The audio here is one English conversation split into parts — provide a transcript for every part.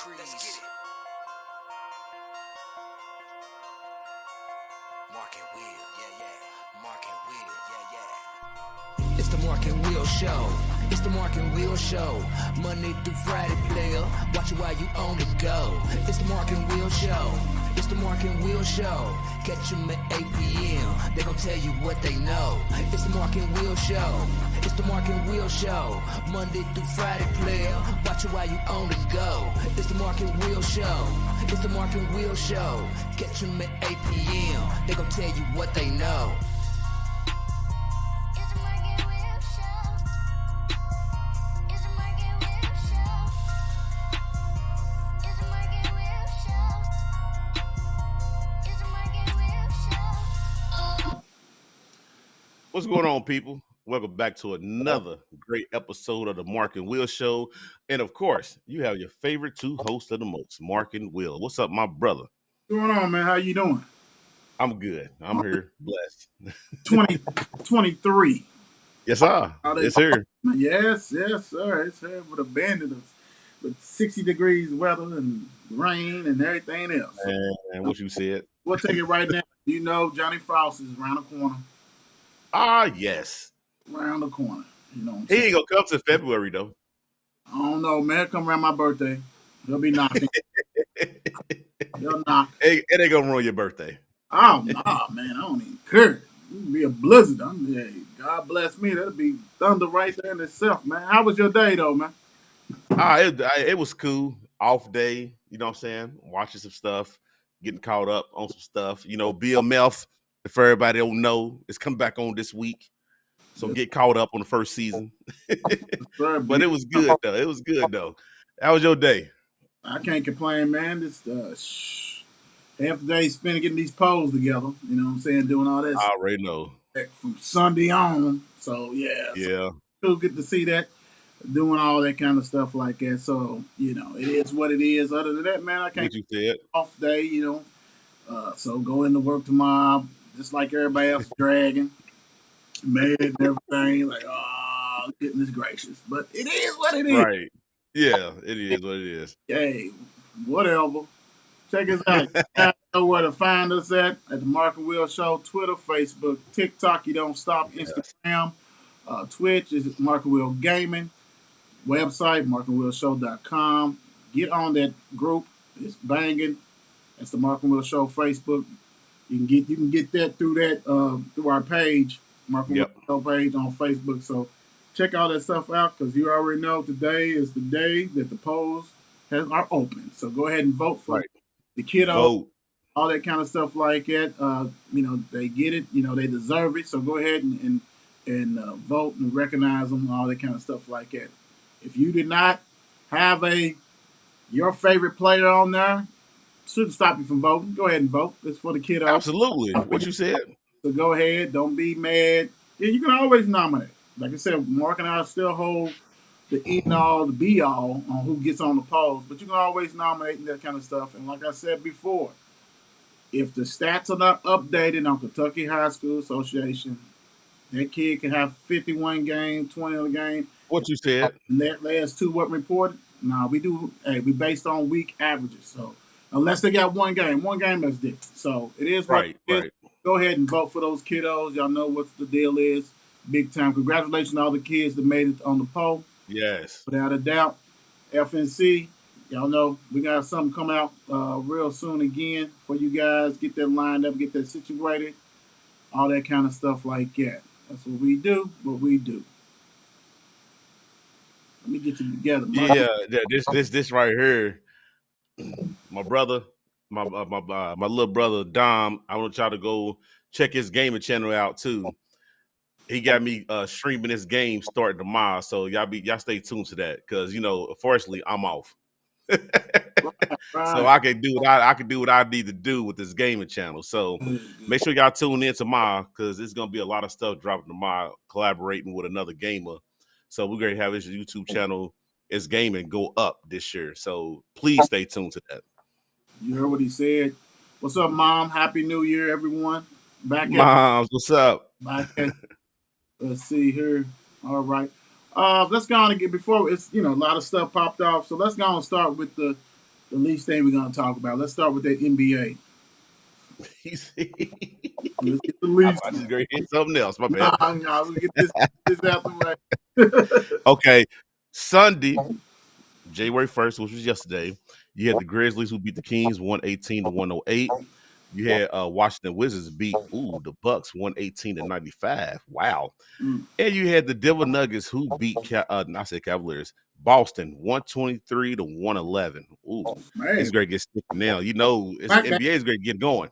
Crease. Let's get it. Mark and Will, yeah. Mark and Will, yeah. It's the Mark and Will Show. It's the Mark and Will Show. Monday through Friday, player. Watch it while you on the go. It's the Mark and Will Show. It's the Mark and Will Show. Catch them at 8 p.m. They gon' tell you what they know. It's the Mark and Will Show. It's the Mark and Will Show. Monday through Friday, player. Watch it while you on the go. It's the Mark and Will Show. It's the Mark and Will Show. Catch them at 8 p.m. They gon' tell you what they know. What's going on, people? Welcome back to another great episode of the Mark and Will Show. And of course, you have your favorite two hosts of the most, Mark and Will. What's up, my brother? What's going on, man? How you doing? I'm good. I'm here, blessed. 2023. Yes, sir. It's here. Yes, sir. It's here with abandoned with 60 degrees weather and rain and everything else. And what you said. We'll take it right now. You know Johnny Frost is around the corner. Ah, yes. Around the corner. You know what I'm saying? He ain't gonna come to February though. I don't know, man. Come around my birthday. He'll be knocking. He'll knock. It ain't gonna ruin your birthday. Oh nah, man. I don't even care. It'll be a blizzard. God bless me. That'll be thunder right there in itself, man. How was your day though, man? It was cool. Off day, you know what I'm saying? Watching some stuff, getting caught up on some stuff. You know, BMF, if everybody don't know, it's coming back on this week. So get caught up on the first season. But it was good though. It was good though. How was your day? I can't complain, man. It's half the day spent getting these polls together. You know what I'm saying? Doing all that. I already know. From Sunday on. So yeah. So good to see that. Doing all that kind of stuff like that. So, you know, it is what it is. Other than that, man, I can't. What you said. Off day, you know. So go into work tomorrow, just like everybody else, dragging. Mad and everything, like, oh, goodness gracious. But it is what it is. Right. Yeah, it is what it is. Hey, whatever. Check us out. You know where to find us at the Mark and Will Show, Twitter, Facebook, TikTok, You Don't Stop, Instagram, Twitch is Mark and Will Gaming, website, markandwillshow.com. Get on that group. It's banging. That's the Mark and Will Show Facebook. You can get that through our page. Mark and Will page on Facebook. So check all that stuff out because you already know today is the day that the polls are open. So go ahead and vote for the kiddo, all that kind of stuff like that. You know, they get it. You know, they deserve it. So go ahead and vote and recognize them, all that kind of stuff like that. If you did not have your favorite player on there, shouldn't stop you from voting. Go ahead and vote. It's for the kiddo. Absolutely. What you said. So go ahead. Don't be mad. Yeah, you can always nominate. Like I said, Mark and I still hold the end all, the be all on who gets on the polls, but you can always nominate and that kind of stuff. And like I said before, if the stats are not updated on Kentucky High School Association, that kid can have 51 games, 20 on the game. What you said. And that last two what reported? No, we do. Hey, we based on week averages. So unless they got one game that's different. So it is what it is. Go ahead and vote for those kiddos. Y'all know what the deal is. Big time. Congratulations to all the kids that made it on the poll. Yes. Without a doubt. FNC, y'all know we got something coming out real soon again for you guys. Get that lined up, get that situated. All that kind of stuff like that. That's what we do. Let me get you together. Yeah, this right here. My brother, my little brother Dom. I want y'all to go check his gaming channel out too. He got me streaming this game starting tomorrow, so y'all stay tuned to that because you know, unfortunately, I'm off. So I can do what I need to do with this gaming channel. So make sure y'all tune in tomorrow because it's gonna be a lot of stuff dropping tomorrow, collaborating with another gamer. So we're gonna have his YouTube channel, It's Gaming, go up this year. So please stay tuned to that. You heard what he said. What's up, Mom? Happy New Year, everyone. Moms, what's up? Let's see here. All right. Let's go on and get before it's a lot of stuff popped off. So let's go on and start with the the least thing we're gonna talk about. Let's start with that NBA. He's Let's get the I least thought you was one. gonna hit something else. My bad. Nah, we get this out the way. Okay, Sunday, January 1st, which was yesterday, you had the Grizzlies who beat the Kings 118-108. You had Washington Wizards beat the Bucks 118-95. Wow. Mm, And you had the Denver Nuggets who beat I said Cavaliers, Boston 123-111. Ooh, it's man, great to get sticky now. You know, it's back, back. NBA is great to get going.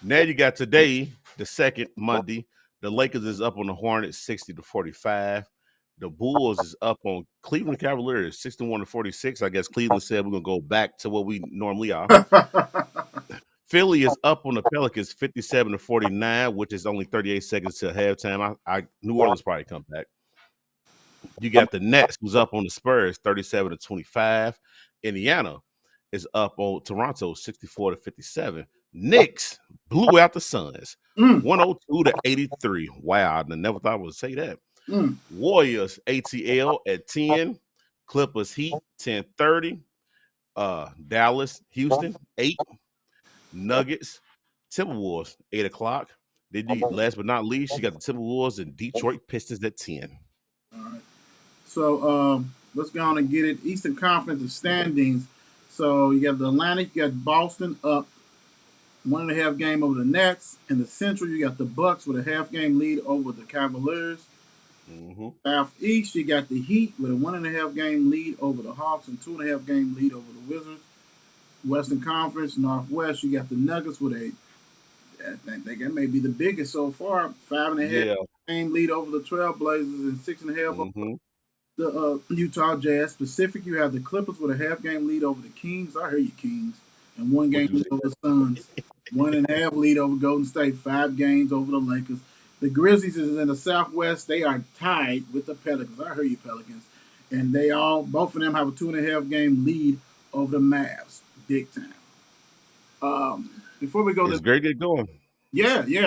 Now you got today, the second Monday. The Lakers is up on the Hornets 60-45. The Bulls is up on Cleveland Cavaliers 61-46. I guess Cleveland said we're gonna go back to what we normally are. Philly is up on the Pelicans 57-49, which is only 38 seconds till halftime. New Orleans probably come back. You got the Nets who's up on the Spurs 37-25. Indiana is up on Toronto 64-57. Knicks blew out the Suns 102-83. Wow, I never thought I would say that. Warriors ATL at 10. Clippers Heat 10:30. Dallas Houston 8. Nuggets Timberwolves 8 o'clock. Then last but not least, you got the Timberwolves and Detroit Pistons at 10. All right. So let's go on and get it. Eastern Conference standings. So you got the Atlantic, you got Boston up 1.5 game over the Nets. In the Central, you got the Bucks with a half game lead over the Cavaliers. Southeast, you got the Heat with a 1.5 game lead over the Hawks and 2.5 game lead over the Wizards. Western Conference, Northwest, you got the Nuggets with I think that may be the biggest so far, 5.5 game lead over the Trailblazers and 6.5 over the Utah Jazz. Pacific, you have the Clippers with a half game lead over the Kings. I hear you, Kings. And 1 game lead over the Suns. 1.5 lead over Golden State. 5 games over the Lakers. The Grizzlies is in the Southwest. They are tied with the Pelicans. I hear you, Pelicans. And both of them have a 2.5 game lead over the Mavs. Big time. Before we go, it's great to get going. Yeah. You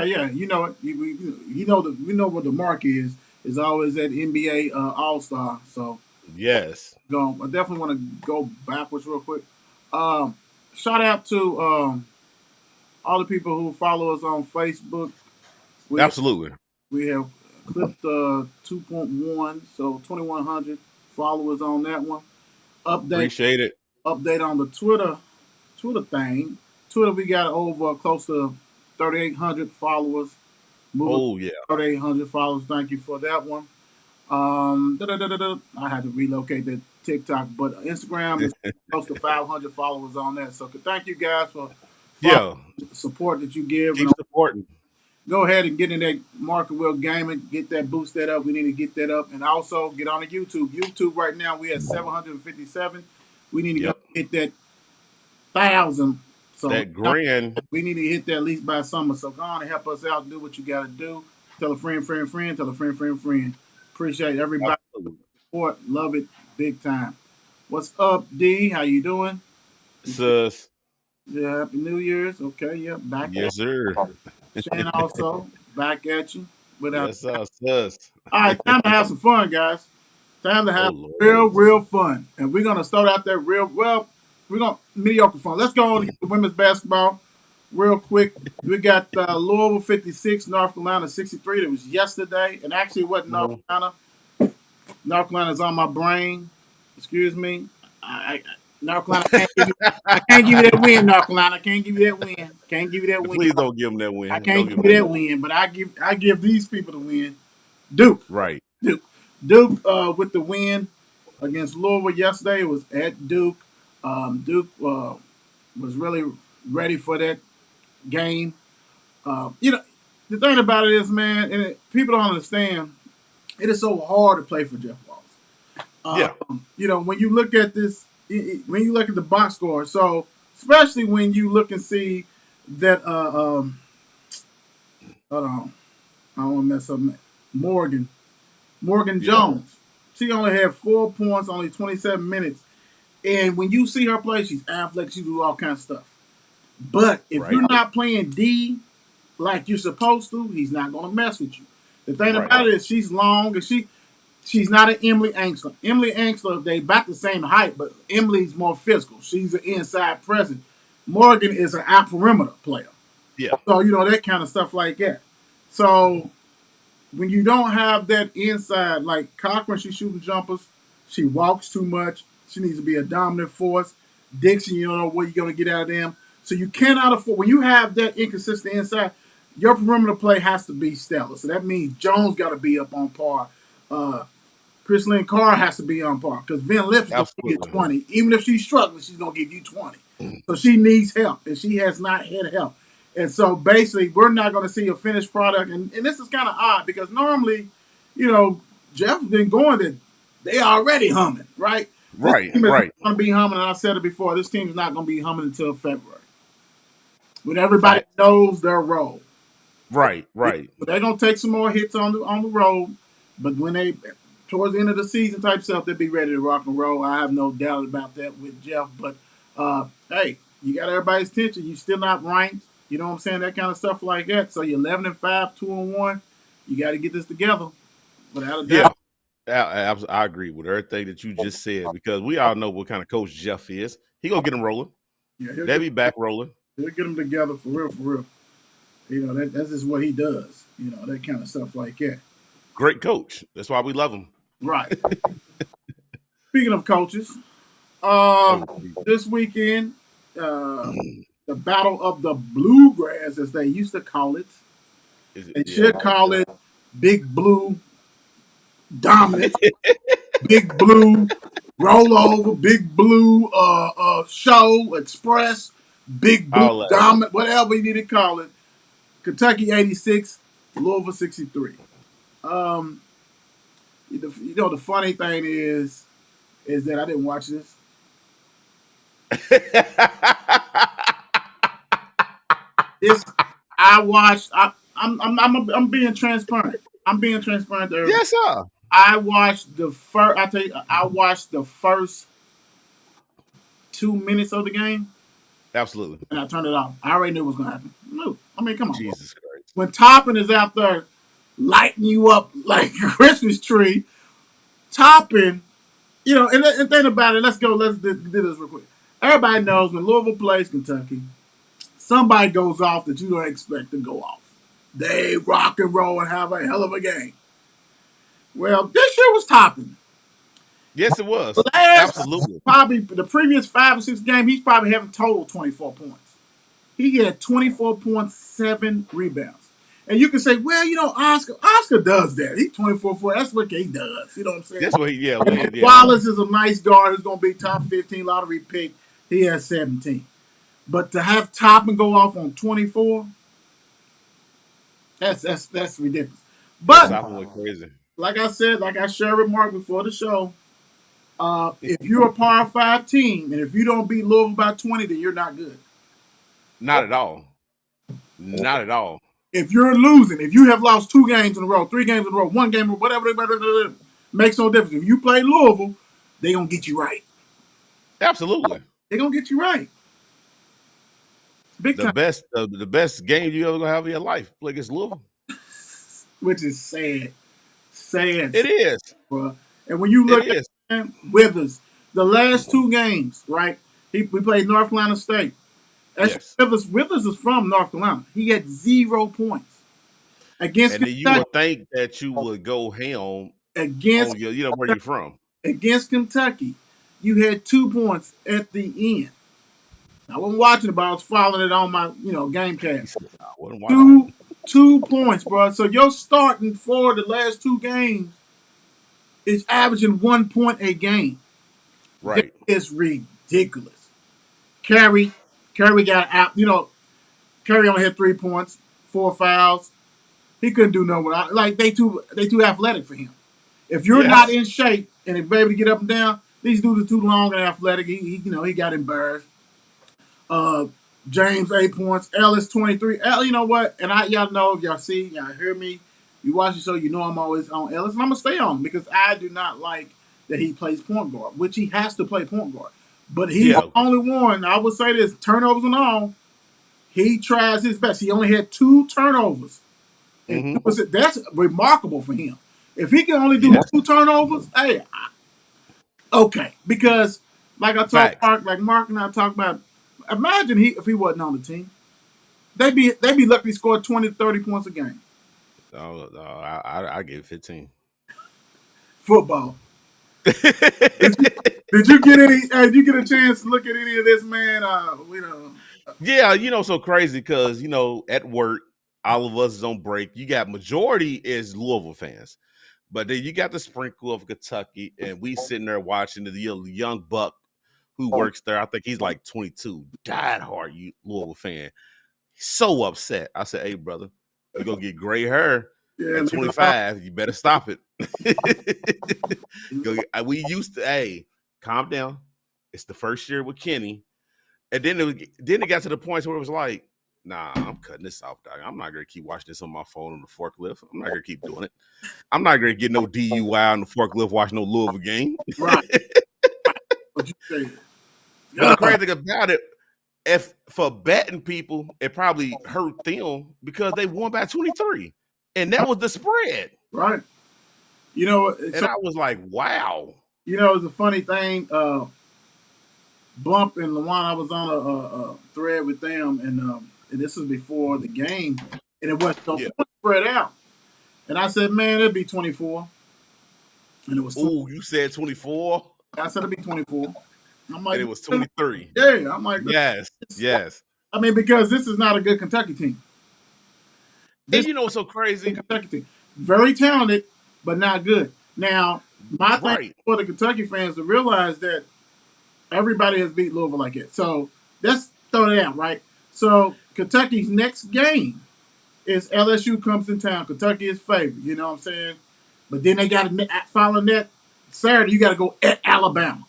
know it. We know what the mark is. Is always that NBA All Star. So yes, I definitely want to go backwards real quick. Shout out to all the people who follow us on Facebook. Absolutely. We have clipped 2.1, so 2,100 followers on that one. Appreciate it. Update on the Twitter thing. Twitter, we got over close to 3,800 followers. Oh yeah, 3,800 followers. Thank you for that one. I had to relocate the TikTok, but Instagram is close to 500 followers on that. So thank you guys for the support that you give. Keep supporting. Go ahead and get in that Market Will Gaming, get that boost that up. We need to get that up, and also get on the YouTube. YouTube right now we at 757. We need to go hit that 1,000. So that grand. We need to hit that at least by summer. So go on and help us out. Do what you got to do. Tell a friend. Tell a friend. Appreciate everybody support. Love it big time. What's up, D? How you doing? Sus. Yeah, happy New Year's. Okay, yeah, back. Yes, sir. Shane also back at you. Yes, sir, sus. All right, time to have some fun, guys. Time to have real fun, and we're gonna start out there we're gonna mediocre fun. Let's go on and get the women's basketball real quick. We got Louisville 56, North Carolina 63. That was yesterday, and actually it wasn't North Carolina. North Carolina's on my brain. Excuse me. North Carolina, I can't give you that win, North Carolina. I can't give you that win. Can't give you that win. Please don't give them that win. I can't give you that win, but I give these people the win. Duke. Right. Duke with the win against Louisville yesterday. It was at Duke. Duke was really ready for that game. The thing about it is, man, and people don't understand, it is so hard to play for Jeff Walz. When you look at this, when you look at the box score, so especially when you look and see that, hold on, I don't want to mess up. Morgan Jones. She only had 4 points, only 27 minutes. And when you see her play, she's athletic, she do all kinds of stuff. But if you're not playing D like you're supposed to, he's not going to mess with you. The thing about it is she's long, and She's not an Emily Angstler. Emily Angstler, they about the same height, but Emily's more physical. She's an inside presence. Morgan is an out perimeter player. Yeah. So, that kind of stuff like that. So, when you don't have that inside, like Cochran, she's shooting jumpers. She walks too much. She needs to be a dominant force. Dixon, you don't know what you're going to get out of them. So, you cannot afford, when you have that inconsistent inside, your perimeter play has to be stellar. So, that means Jones got to be up on par. Chris Lynn Carr has to be on par because Van Liff is going to get 20. Even if she's struggling, she's going to give you 20. So she needs help, and she has not had help. And so basically, we're not going to see a finished product. And this is kind of odd because normally, Jeff's been going that they already humming, right? Right. This team is going to be humming, and I said it before, this team is not going to be humming until February. When everybody knows their role. Right. But they're going to take some more hits on the road. But when they towards the end of the season type stuff, they'll be ready to rock and roll. I have no doubt about that with Jeff. But hey, you got everybody's attention. You still not ranked. You know what I'm saying? That kind of stuff like that. So you're 11-5, 2-1. You got to get this together. Without a doubt. Yeah, I agree with everything that you just said because we all know what kind of coach Jeff is. He gonna get them rolling. Yeah, they'll be back rolling. He'll get them together for real. That's just what he does. That kind of stuff like that. Great coach. That's why we love him. Right. Speaking of coaches, this weekend, the Battle of the Bluegrass, as they used to call it. They should call it Big Blue Dominance, Big Blue Rollover, Big Blue Show, Express, Big Blue Dominant, whatever you need to call it. Kentucky 86, Louisville 63. The funny thing is that I didn't watch this. I'm being transparent. I'm being transparent there. Yes, sir. I watched the first 2 minutes of the game. Absolutely. And I turned it off. I already knew what was gonna happen. No. I mean, come on. Jesus Christ. When Toppin is out there lighting you up like a Christmas tree, Toppin, and think about it. Let's do this real quick. Everybody knows when Louisville plays Kentucky, somebody goes off that you don't expect to go off. They rock and roll and have a hell of a game. Well, this year was Toppin. Yes, it was. Absolutely. Probably the previous 5 or 6 games, he's probably having total 24 points. He had 24.7 rebounds. And you can say, well, Oscar does that. He's 24-4. That's what he does. You know what I'm saying? That's what he, Wallace is a nice guard who's going to be top 15 lottery pick. He has 17. But to have Toppin go off on 24, that's ridiculous. But crazy. Like I said, like I shared with Mark before the show, if you're a Power 5 team and if you don't beat Louisville by 20, then you're not good. Not at all. Not at all. If you're losing, if you have lost 2 games in a row, 3 games in a row, 1 game, whatever, makes no difference. If you play Louisville, they're going to get you right. Absolutely. They're going to get you right. Big time. The best game you ever going to have in your life, play against Louisville. Which is sad. Sad. It is. Bro. And when you look at Withers, the last 2 games, right? We played North Carolina State. Yes. Withers is from North Carolina. He had 0 points against. And then you would think that you would go ham against where you're from. Against Kentucky, you had 2 points at the end. I wasn't watching it, but I was following it on my GameCast. 2 points, bro. So your starting for the last 2 games is averaging 1 point a game. Right. It's ridiculous. Carey got out. Carey only had 3 points, 4 fouls. He couldn't do no more. Like they too athletic for him. If you're not in shape and if able to get up and down, these dudes are too long and athletic. He got embarrassed. James 8 points. Ellis 23. You know what? And y'all know, if y'all see, y'all hear me, you watch the show, you know I'm always on Ellis, and I'm gonna stay on him because I do not like that he plays point guard, which he has to play point guard. But he's the only one. I would say this: turnovers and all, he tries his best. He only had 2 turnovers. And that's remarkable for him. If he can only do 2 turnovers, hey, okay. Because like I told Facts. Mark, like Mark and I talked about, imagine if he wasn't on the team. They'd be lucky to score 20, 30 points a game. Oh, I give it 15. Football. Did you get any? Did you get a chance to look at any of this, man? Yeah, so crazy because at work, all of us is on break. You got majority is Louisville fans, but then you got the sprinkle of Kentucky, and we sitting there watching the young buck who works there. I think he's like 22, diehard Louisville fan. So upset. I said, "Hey, brother, you're gonna get gray hair at 25. You better stop it." We used to, hey, calm down. It's the first year with Kenny. And then it got to the point where it was like, nah, I'm cutting this off, dog. I'm not gonna keep watching this on my phone on the forklift. I'm not gonna keep doing it. I'm not gonna get no DUI on the forklift watching no Louisville game. Right. What you say? But the crazy thing about it, if for betting people, it probably hurt them because they won by 23. And that was the spread. Right. And I was like, wow. It's a funny thing. Bump and LaJuan, I was on a thread with them, and this was before the game, and it wasn't so spread out. And I said, man, it'd be 24. And it was. Ooh, you said 24? I said it'd be 24. I'm like, and it was 23. Yeah, I'm like, yes. I mean, because this is not a good Kentucky team. And what's so crazy? Kentucky team, very talented, but not good. Now, my thing for the Kentucky fans to realize that everybody has beat Louisville like it. So let's throw that out, right? So Kentucky's next game is LSU comes in town. Kentucky is favored. You know what I'm saying? But then they got to following that Saturday. You got to go at Alabama.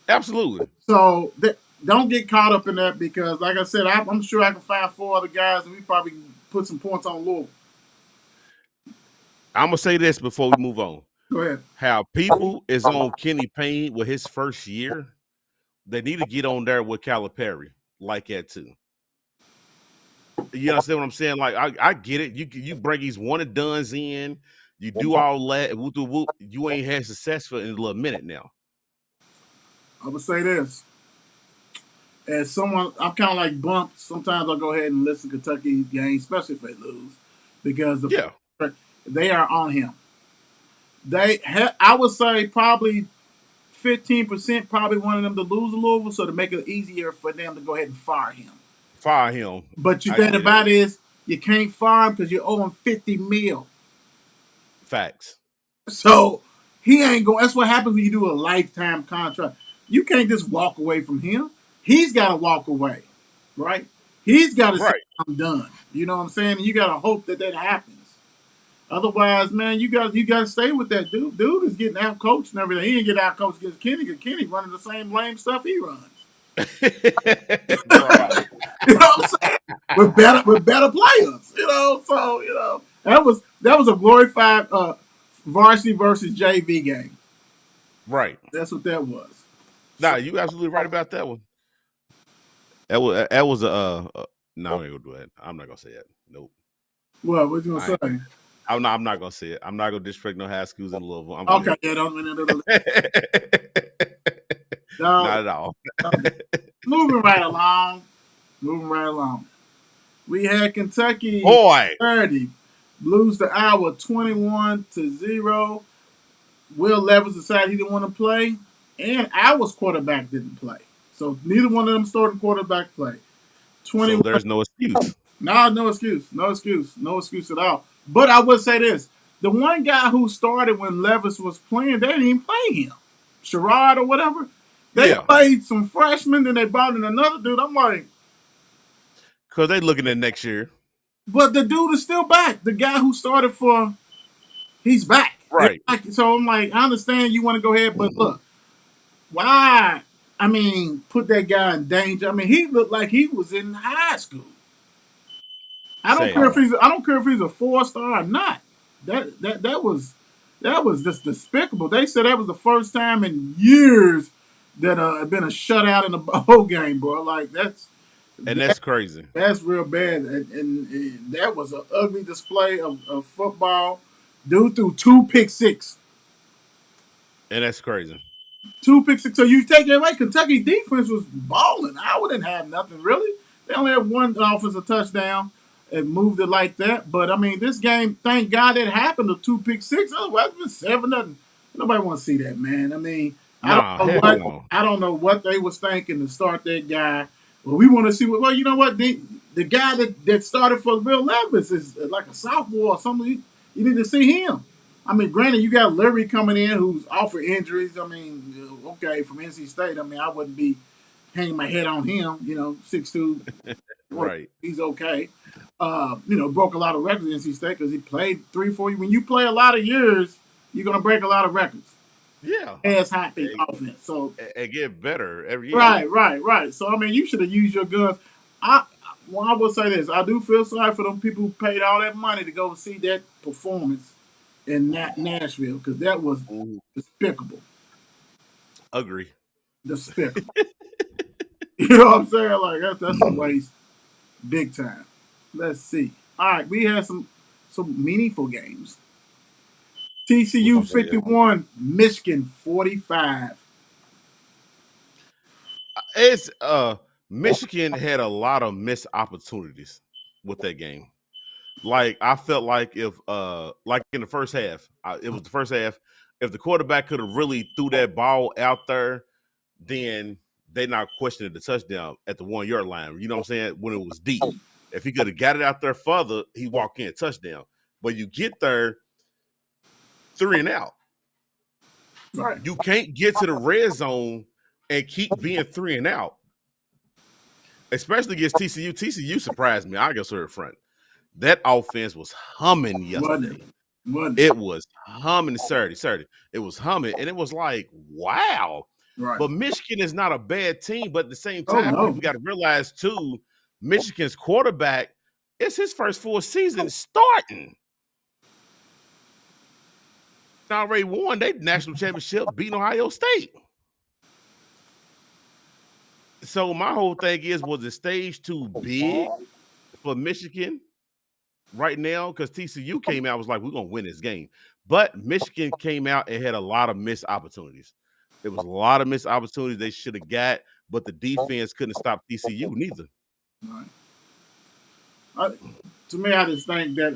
Absolutely. So don't get caught up in that because, like I said, I'm sure I can find 4 other guys and we probably put some points on Louisville. I'm gonna say this before we move on. Go ahead. How people is on Kenny Payne with his first year. They need to get on there with Calipari like that too. You understand what I'm saying? Like I get it. You bring these one and dones in. You do all that. Whoop. You ain't had success for in a little minute now. I would say this. As someone, I'm kind of like Bump. Sometimes I'll go ahead and listen to Kentucky's game, especially if they lose, because they are on him. I would say probably 15% probably wanted them to lose a Louisville, so to make it easier for them to go ahead and fire him. But you think about it is you can't fire him because you owe him $50 million. Facts. So he ain't going. That's what happens when you do a lifetime contract. You can't just walk away from him. He's got to walk away, right? He's got to say, I'm done. You know what I'm saying? You got to hope that happens. Otherwise, man, you got to stay with that dude. Dude is getting out coached and everything. He didn't get out coached against Kenny because Kenny running the same lame stuff he runs. You know what I'm saying? With better players. So that was a glorified varsity versus JV game. Right. That's what that was. Nah, you absolutely right about that one. That was no, I ain't gonna do that. I'm not gonna say that. Nope. What you gonna say? I'm not gonna say it. I'm not gonna disrespect no high schools in Louisville. Okay, not at all. Moving right along. We had Kentucky 30 lose to Iowa 21-0. Will Levis decided he didn't want to play, and Iowa's quarterback didn't play. So neither one of them starting quarterback played. So there's no excuse. No excuse at all. But I would say this: the one guy who started when Levis was playing, they didn't even play him, Sherrod or whatever. They played some freshmen, then they brought in another dude. I'm like, because they looking at next year. But the dude is still back. The guy who started he's back. Right. So I'm like, I understand you want to go ahead, but look, why? I mean, put that guy in danger. I mean, he looked like he was in high school. I don't care if he's a 4-star or not. That was just despicable. They said that was the first time in years that had been a shutout in a bowl game, bro. Like that's crazy. That's real bad, and that was an ugly display of football. Dude threw 2 pick six. And that's crazy. 2 pick six. So you take it away. Kentucky defense was balling. I wouldn't have nothing really. They only had one offensive touchdown and moved it like that. But I mean, this game, thank God it happened to 2 pick six. Otherwise, it's been 7-0. Nobody want to see that, man. I mean, Nah, heck no. I don't know what they was thinking to start that guy. Well, we want to see what. Well, you know what? The guy that started for Will Levis is like a sophomore or something. You need to see him. I mean, granted, you got Lurie coming in who's off for injuries. I mean, okay, from NC State. I mean, I wouldn't be hanging my head on him. 6'2". Right. He's okay. Broke a lot of records in NC State because he played 3-4 years. When you play a lot of years, you're gonna break a lot of records. Yeah. As hot big offense. So and get better every year. Right. So I mean, you should have used your guns. I will say this: I do feel sorry for them people who paid all that money to go see that performance in Nashville because that was despicable. Agree. Despicable. You know what I'm saying? Like that's a waste, big time. Let's see. All right, we had some meaningful games. TCU 51, Michigan 45. It's Michigan had a lot of missed opportunities with that game. Like I felt like if like in the first half, it was the first half. If the quarterback could have really threw that ball out there, then they not questioning the touchdown at the 1 yard line. You know what I'm saying? When it was deep, if he could have got it out there further, he walk in touchdown. But you get there 3 and out. Right. You can't get to the red zone and keep being 3 and out, especially against TCU. TCU surprised me. I guess we're in front. That offense was humming yesterday. It was humming Saturday. It was humming, and it was like, wow. Right. But Michigan is not a bad team, but at the same time, we got to realize, too, Michigan's quarterback, it's his first full season starting. Already won their national championship, beating Ohio State. So my whole thing was the stage too big for Michigan right now? Because TCU came out was like, we're going to win this game. But Michigan came out and had a lot of missed opportunities. There was a lot of missed opportunities they should have got, but the defense couldn't stop TCU neither. Right. To me, I just think that,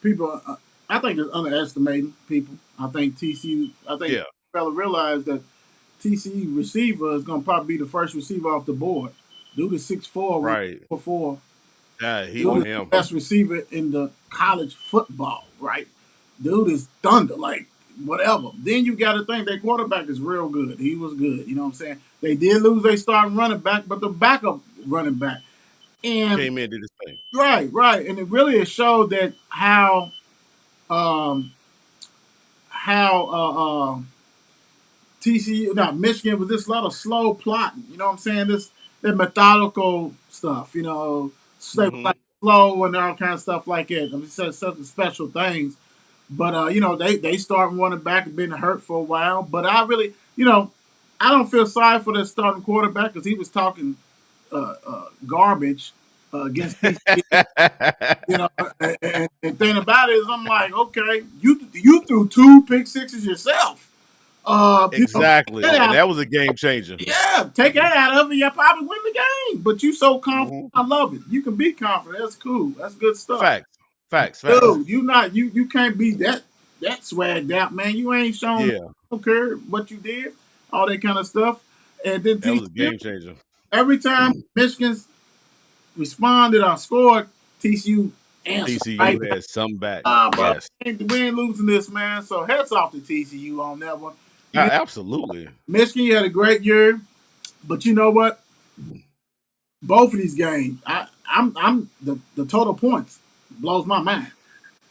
people, I think they're underestimating people. I think fella realized that TCU receiver is going to probably be the first receiver off the board. Dude is 6'4", right? 4'4". Yeah, he was the best receiver in the college football, right? Dude is thunder, like whatever. Then you got to think their quarterback is real good. He was good. You know what I'm saying? They did lose their starting running back, but the backup running back and came in and did his thing. Right, and it really showed that how TCU, Michigan was just a lot of slow plotting. You know what I'm saying? That methodical stuff. Like slow and all kind of stuff like that. I mean, such special things. But they start running back and been hurt for a while. But I really, I don't feel sorry for the starting quarterback because he was talking garbage against TCU. And thing about it is, I'm like, okay, you threw 2 pick sixes yourself. Exactly. And that was a game changer. Yeah, take that out of it, you probably win the game. But you so confident. I love it. You can be confident. That's cool. That's good stuff. Facts. Dude, you can't be that swagged out, man. You ain't shown. Yeah. I don't care what you did, all that kind of stuff. And then that was a game changer. Every time Michigan's responded or scored, TCU answered. TCU had some back. Yes. We ain't losing this, man. So hats off to TCU on that one. Absolutely. Michigan had a great year, but you know what? Both of these games, I'm the total points blows my mind.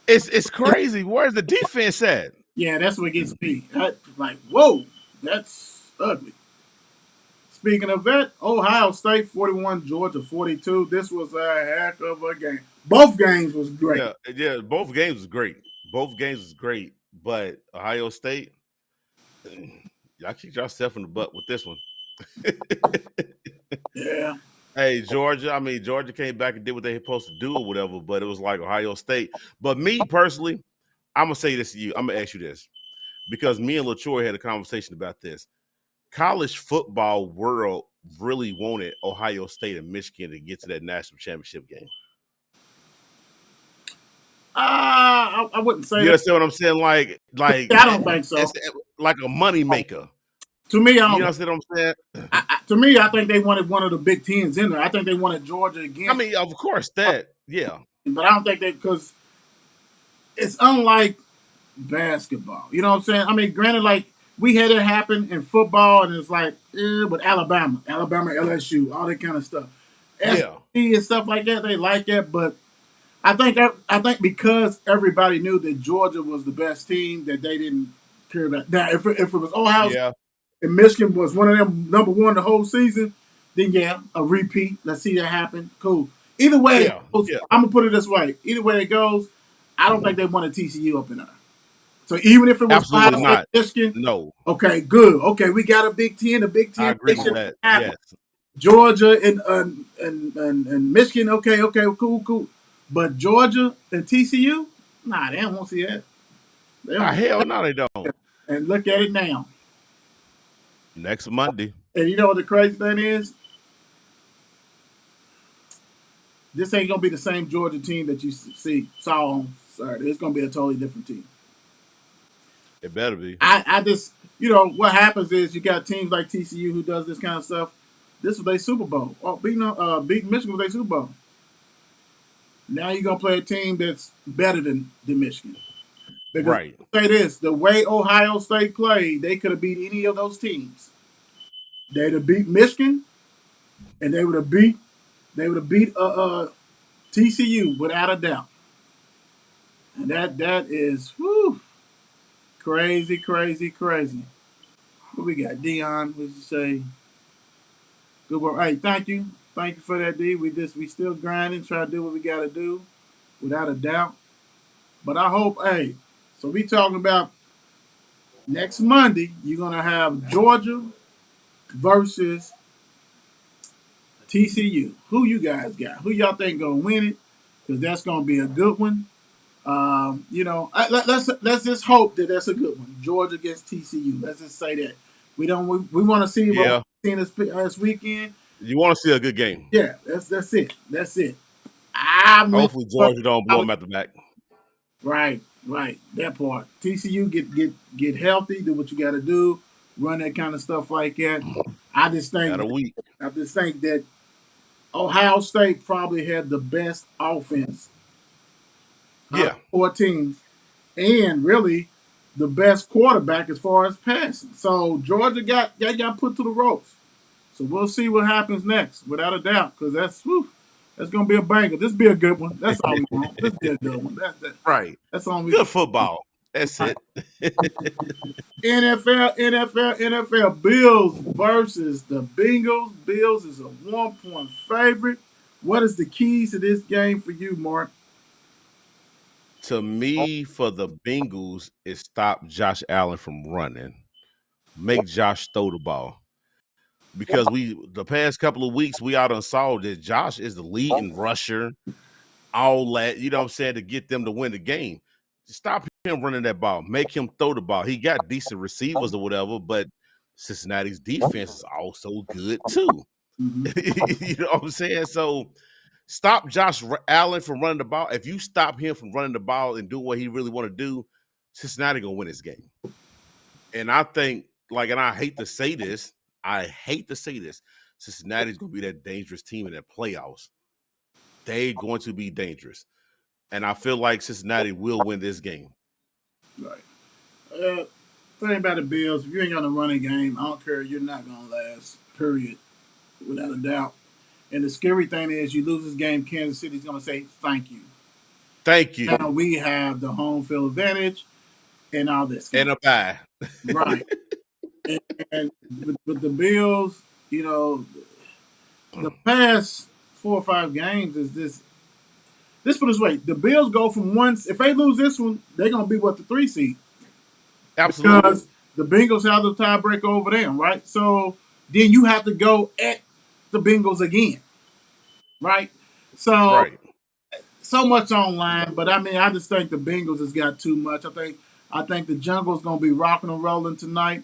It's crazy. Where's the defense at? Yeah, that's what gets me. Like, whoa, that's ugly. Speaking of that, Ohio State 41, Georgia 42. This was a heck of a game. Both games was great. Yeah, both games was great. But Ohio State, y'all kicked yourself in the butt with this one. Yeah. Hey, Georgia came back and did what they were supposed to do or whatever, but it was like Ohio State. But me personally, I'm gonna say this to you. I'm gonna ask you this because me and LaTroy had a conversation about this. College football world really wanted Ohio State and Michigan to get to that national championship game. I wouldn't say You that. understand what I'm saying? Like I don't think so. It's like a money maker. To me, I You don't. understand what I'm saying? To me, I think they wanted one of the Big Tens in there. I think they wanted Georgia again. I mean, of course that, yeah. But I don't think they, because it's unlike basketball. You know what I'm saying? I mean, granted, like we had it happen in football, and it's like, but Alabama, LSU, all that kind of stuff. Yeah. And stuff like that, they like that. But I think because everybody knew that Georgia was the best team, that they didn't care about. Now, if it was Ohio State and Michigan was one of them number one the whole season, then yeah, a repeat. Let's see that happen. Cool. Either way, I'm gonna put it this way. Either way it goes, I don't think they wanted TCU up in there. So even if it was absolutely not Michigan, no. Okay, good. Okay, we got a Big Ten. A Big Ten. I agree with that. Yes. Georgia and Michigan. Okay, cool. But Georgia and TCU, nah, they don't want to see that. Hell no, they don't. And look at it now. Next Monday. And you know what the crazy thing is? This ain't gonna be the same Georgia team that you saw on Saturday. It's gonna be a totally different team. It better be. I just, what happens is you got teams like TCU who does this kind of stuff. This was their Super Bowl. Beating Michigan was their Super Bowl. Now you're gonna play a team that's better than Michigan. Because right. Say this: the way Ohio State played, they could have beat any of those teams. They'd have beat Michigan, and they would have beat TCU without a doubt. And that is crazy. What we got? Dion, what did you say? Good work. Hey, thank you for that, D. We still grinding, try to do what we got to do, without a doubt. But I hope, so we talking about next Monday. You're gonna have Georgia versus TCU. Who you guys got? Who y'all think gonna win it? Because that's gonna be a good one. Let's just hope that that's a good one. Georgia against TCU. Let's just say that we want to see what we're seeing this weekend. You want to see a good game? Yeah, that's it. Hopefully Georgia don't blow them at the back. Right. That part. TCU get healthy. Do what you got to do. Run that kind of stuff like that. I just think that Ohio State probably had the best offense. Yeah. 4 teams, and really the best quarterback as far as passing. So Georgia got put to the ropes. So we'll see what happens next, without a doubt, because that's gonna be a banger. This be a good one. That's all we want. This be a good one. That's right. That's all we good football. That's it. NFL. Bills versus the Bengals. Bills is a 1-point favorite. What is the keys to this game for you, Mark? To me, for the Bengals, is stop Josh Allen from running. Make Josh throw the ball. Because the past couple of weeks, we all done saw that Josh is the leading rusher, all that, you know what I'm saying, to get them to win the game. Stop him running that ball. Make him throw the ball. He got decent receivers or whatever, but Cincinnati's defense is also good too. Mm-hmm. You know what I'm saying? So stop Josh Allen from running the ball. If you stop him from running the ball and doing what he really want to do, Cincinnati going to win this game. And I think, and I hate to say this, Cincinnati's going to be that dangerous team in the playoffs. They're going to be dangerous. And I feel like Cincinnati will win this game. Right. Thing about the Bills, if you ain't got a running game, I don't care. You're not going to last, period, without a doubt. And the scary thing is you lose this game, Kansas City's going to say, thank you. Thank you. Now we have the home field advantage and all this. And a bye. Right. and with the Bills, the past 4 or 5 games is this put this way. The Bills go from if they lose this one, they're going to be the 3 seed. Absolutely. Because the Bengals have the tiebreaker over them, right? So then you have to go at the Bengals again, right? So so much online, but I mean, I just think the Bengals has got too much. I think the Jungle's going to be rocking and rolling tonight.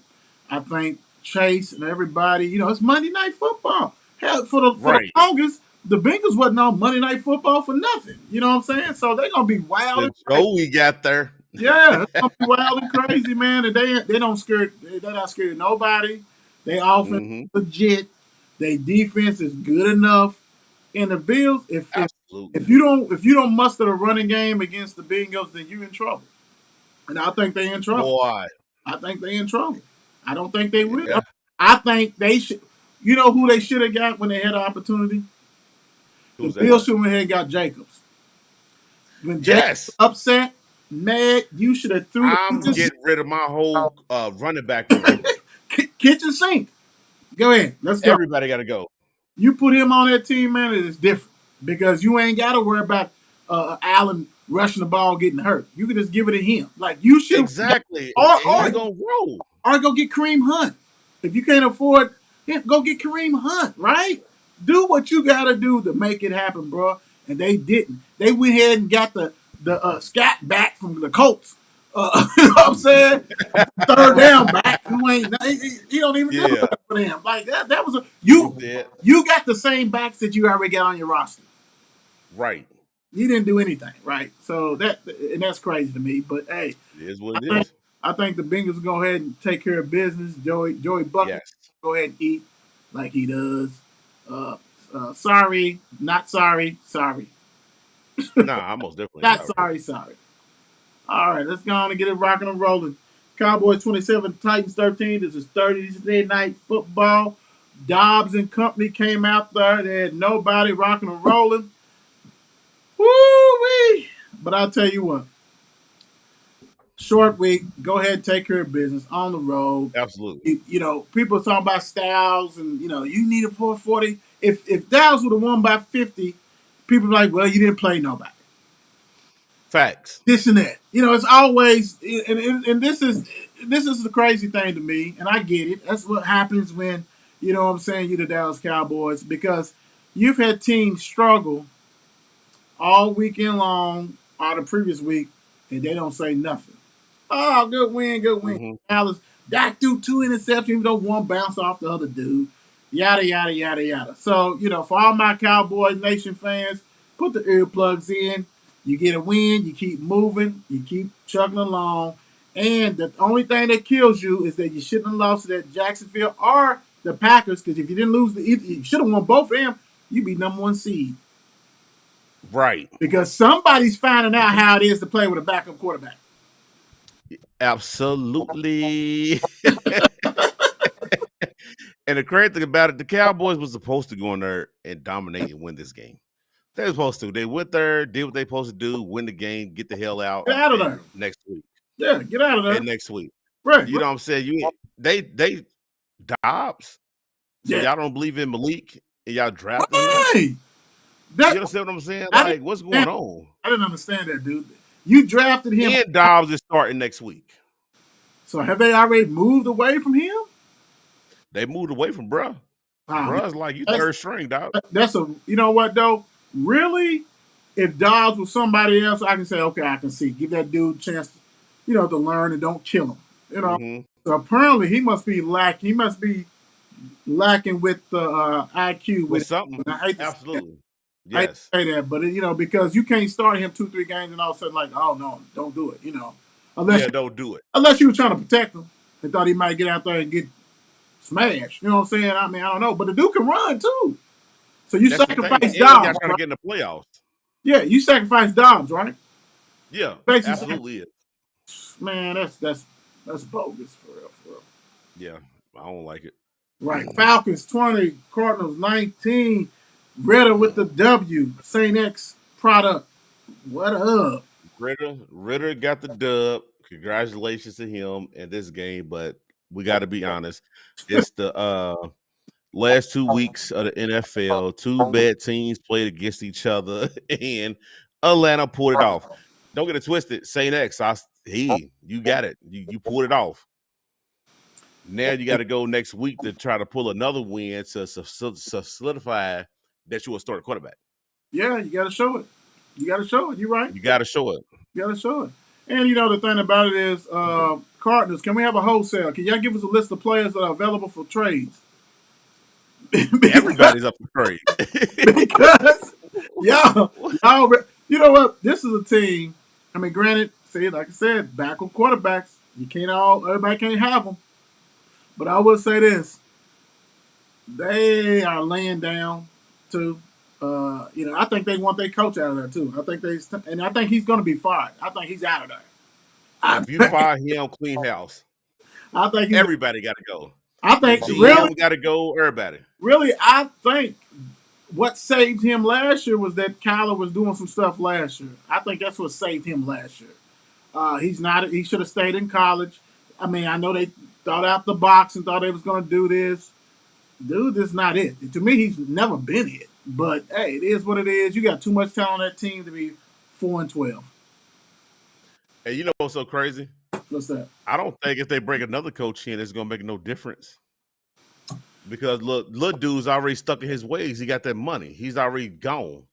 I think Chase and everybody, it's Monday Night Football. Hell, for the Right. longest, the Bengals wasn't on Monday Night Football for nothing. You know what I'm saying? So they're going to be wild. The Joey got there. Yeah, it's going to be wild and crazy, man. And they're not scared of nobody. They offense legit. Their defense is good enough. And the Bills, if you don't muster a running game against the Bengals, then you're in trouble. And I think they're in trouble. Boy. I think they're in trouble. I don't think they will. Yeah. I think they should. You know who they should have got when they had an opportunity? Who's the Bills should have had got Jacobs. When Jacobs upset, mad, you should have threw. I'm getting rid of my whole running back. Kitchen sink. Go ahead. Let's go. Everybody got to go. You put him on that team, man, it is different because you ain't got to worry about Allen rushing the ball, getting hurt. You can just give it to him. Like you should exactly. Or gonna roll. Or go get Kareem Hunt. If you can't afford it, go get Kareem Hunt. Right? Do what you got to do to make it happen, bro. And they didn't. They went ahead and got the scat back from the Colts. You know what I'm saying? Third down back. Who ain't? He don't even do that for them. Like that was you got the same backs that you already got on your roster. Right. You didn't do anything, right? So that's crazy to me. But hey, it is what it is. I think the Bengals will go ahead and take care of business. Joey Bucket go ahead and eat like he does. Sorry, not sorry, sorry. Nah, I'm most definitely not sorry. All right, let's go on and get it rocking and rolling. Cowboys 27, Titans 13. This is Thursday night football. Dobbs and company came out there. They had nobody rocking and rolling. Woo-wee! But I'll tell you what. Short week. Go ahead and take care of business on the road. Absolutely. People talking about Styles and, you need a 440. If Dallas would have won by 50, people are like, well, you didn't play nobody. Facts. This and that. It's always, and this is the crazy thing to me, and I get it. That's what happens when, you're the Dallas Cowboys, because you've had teams struggle all weekend long or the previous week, and they don't say nothing. Oh, good win. Mm-hmm. Dallas, Dak threw 2 interceptions, even though one bounced off the other dude. Yada, yada, yada, yada. So, for all my Cowboy Nation fans, put the earplugs in. You get a win, you keep moving, you keep chugging along. And the only thing that kills you is that you shouldn't have lost to that Jacksonville or the Packers, because if you didn't lose, you should have won both of them, you'd be number 1 seed. Right. Because somebody's finding out how it is to play with a backup quarterback. Absolutely. And the crazy thing about it, the Cowboys was supposed to go in there and dominate and win this game. They were supposed to. They went there, did what they supposed to do, win the game, get the hell out. Get out of there. Next week. Yeah, get out of there. And next week. Right. You know what I'm saying? They Dobbs. So y'all don't believe in Malik and y'all drafted him? You understand what I'm saying? Like, what's going on? I didn't understand that, dude. You drafted him. And Dobbs is starting next week. So have they already moved away from him? They moved away from bruh. Bruh's like, you third string, dog. You know what, though? Really, if Dobbs was somebody else, I can say, okay, I can see. Give that dude a chance, to learn and don't kill him. Mm-hmm. So apparently he must be lacking. He must be lacking with the IQ. With something. Absolutely. Yes. I hate to say that, but because you can't start him 2-3 games and all of a sudden like, oh no, don't do it. Don't do it. Unless you were trying to protect him and thought he might get out there and get smashed. You know what I'm saying? I mean, I don't know, but the dude can run too. So you sacrifice Dobbs. Y'all trying to get in the playoffs. Yeah, you sacrifice Dobbs, right? Yeah, absolutely. Man, that's bogus for real. Yeah, I don't like it. Right. Falcons 20, Cardinals 19. Ritter with the W. St. X product. What up? Ritter got the dub. Congratulations to him in this game, but we got to be honest. It's the last 2 weeks of the NFL. 2 bad teams played against each other, and Atlanta pulled it off. Don't get it twisted. St. X, you got it. You pulled it off. Now you got to go next week to try to pull another win to solidify that you will start a quarterback. Yeah, you got to show it. You got to show it. You're right. You got to show it. You got to show it. And the thing about it is, Cardinals. Can we have a wholesale? Can y'all give us a list of players that are available for trades? Everybody's up for trade. Because y'all, you know what? This is a team. I mean, granted, see, like I said, backup quarterbacks. Everybody can't have them. But I will say this: they are laying down to. I think they want their coach out of there too. I think he's going to be fired. I think he's out of there. If you fire him, clean house. I think everybody got to go. I think GM got to go. Everybody. Really, I think what saved him last year was that Kyler was doing some stuff last year. I think that's what saved him last year. He should have stayed in college. I mean, I know they thought out the box and thought they was going to do this. Dude, this is not it. To me, he's never been it. But hey, it is what it is. You got too much talent on that team to be 4-12. Hey, you know what's so crazy? What's that? I don't think if they bring another coach in, it's gonna make no difference. Because look, little dude's already stuck in his ways. He got that money. He's already gone.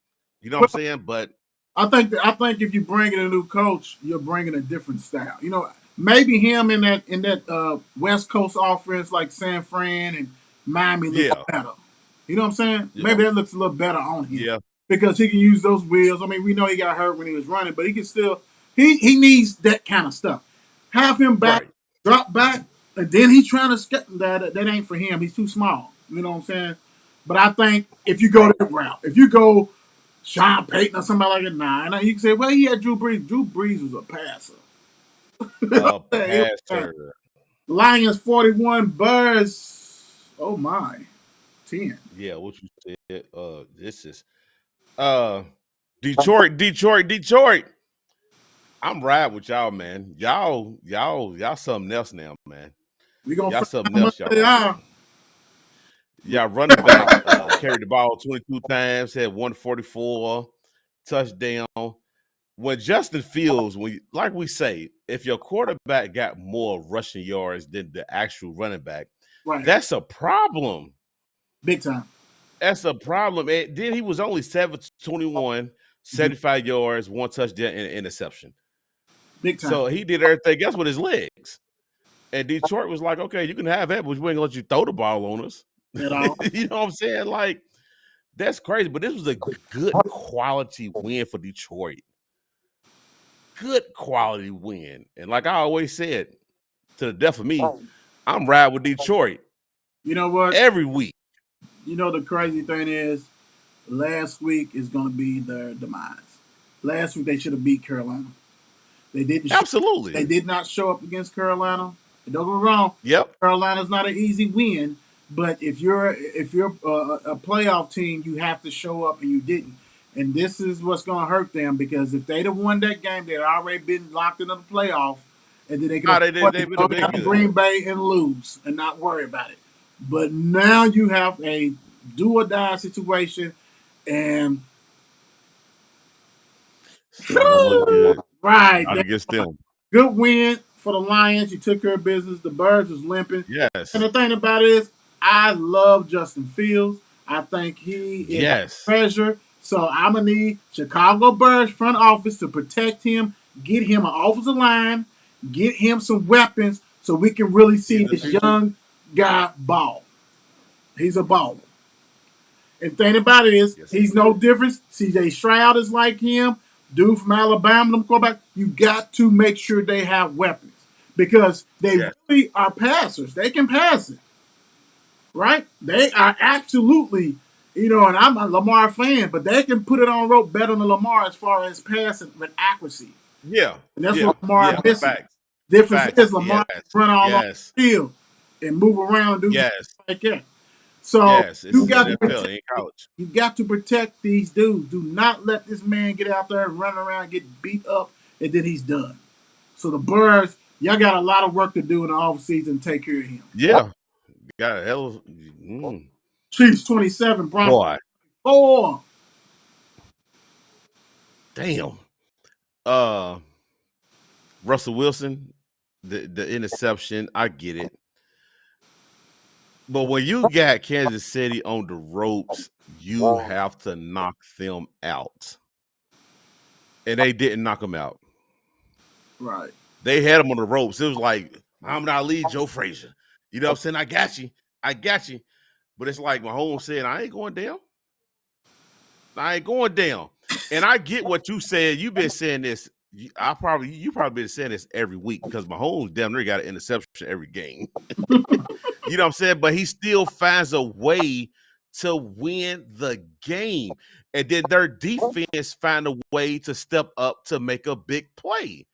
You know what I'm saying? But I think if you bring in a new coach, you're bringing a different style. Maybe him in that West Coast offense like San Fran and Miami looks better. You know what I'm saying? Yeah. Maybe that looks a little better on him. Yeah. Because he can use those wheels. I mean, we know he got hurt when he was running, but he can still he needs that kind of stuff. Have him back, drop back, and then he's trying to skip that ain't for him. He's too small. You know what I'm saying? But I think if you go that route, if you go Sean Payton or somebody like that, nah, you can say, well, he had Drew Brees. Drew Brees was a passer. Passer. Lions 41, Bears. Oh my, 10. Yeah, what you said. This is Detroit. I'm riding with y'all, man. Y'all something else now, man. Y'all something else, y'all. Y'all running back carried the ball 22 times, had 144 touchdown. When Justin Fields, like we say, if your quarterback got more rushing yards than the actual running back, that's a problem. Big time. That's a problem. And then he was only 7-21, 75 yards, 1 touchdown, and an interception. Big time. So he did everything else with his legs. And Detroit was like, okay, you can have that, but we ain't gonna let you throw the ball on us. At all. You know what I'm saying? Like, that's crazy. But this was a good quality win for Detroit. Good quality win. And like I always said, to the death of me, I'm riding with Detroit. You know what? Every week. You know the crazy thing is, last week is going to be their demise. Last week they should have beat Carolina. They didn't. Absolutely. They did not show up against Carolina. And don't get me wrong. Yep. Carolina's not an easy win, but if you're a playoff team, you have to show up, and you didn't. And this is what's going to hurt them, because if they'd have won that game, they'd already been locked into the playoff, and then they could go down to Green Bay and lose and not worry about it. But now you have a do or die situation, and right against them. Good win for the Lions. You took care of business. The Birds was limping. Yes. And the thing about it is, I love Justin Fields. I think he is a treasure. So I'm going to need Chicago Bears front office to protect him, get him an offensive line, get him some weapons so we can really see this young guy ball. He's a baller. And the thing about it is, he's no different. CJ Stroud is like him. Dude from Alabama, them quarterback. You got to make sure they have weapons, because they really are passers. They can pass it. Right? They are absolutely, and I'm a Lamar fan, but they can put it on rope better than Lamar as far as passing with accuracy. Yeah. And that's what Lamar is missing. Difference is Lamar run all off the field and move around and do stuff like that. So you got to protect these dudes. Do not let this man get out there and run around, get beat up, and then he's done. So the Birds, y'all got a lot of work to do in the offseason to take care of him. Yeah. Got a hell of Chiefs 27, Broncos 4. Damn. Russell Wilson, the interception, I get it. But when you got Kansas City on the ropes, you have to knock them out. and they didn't knock him out. Right. They had him on the ropes. It was like Muhammad Ali, Joe Frazier. You know what I'm saying? I got you. I got you. But it's like Mahomes said, I ain't going down. I ain't going down. And I get what you said. You've been saying this. You probably been saying this every week because Mahomes damn near got an interception every game. You know what I'm saying? But he still finds a way to win the game. And then their defense find a way to step up to make a big play.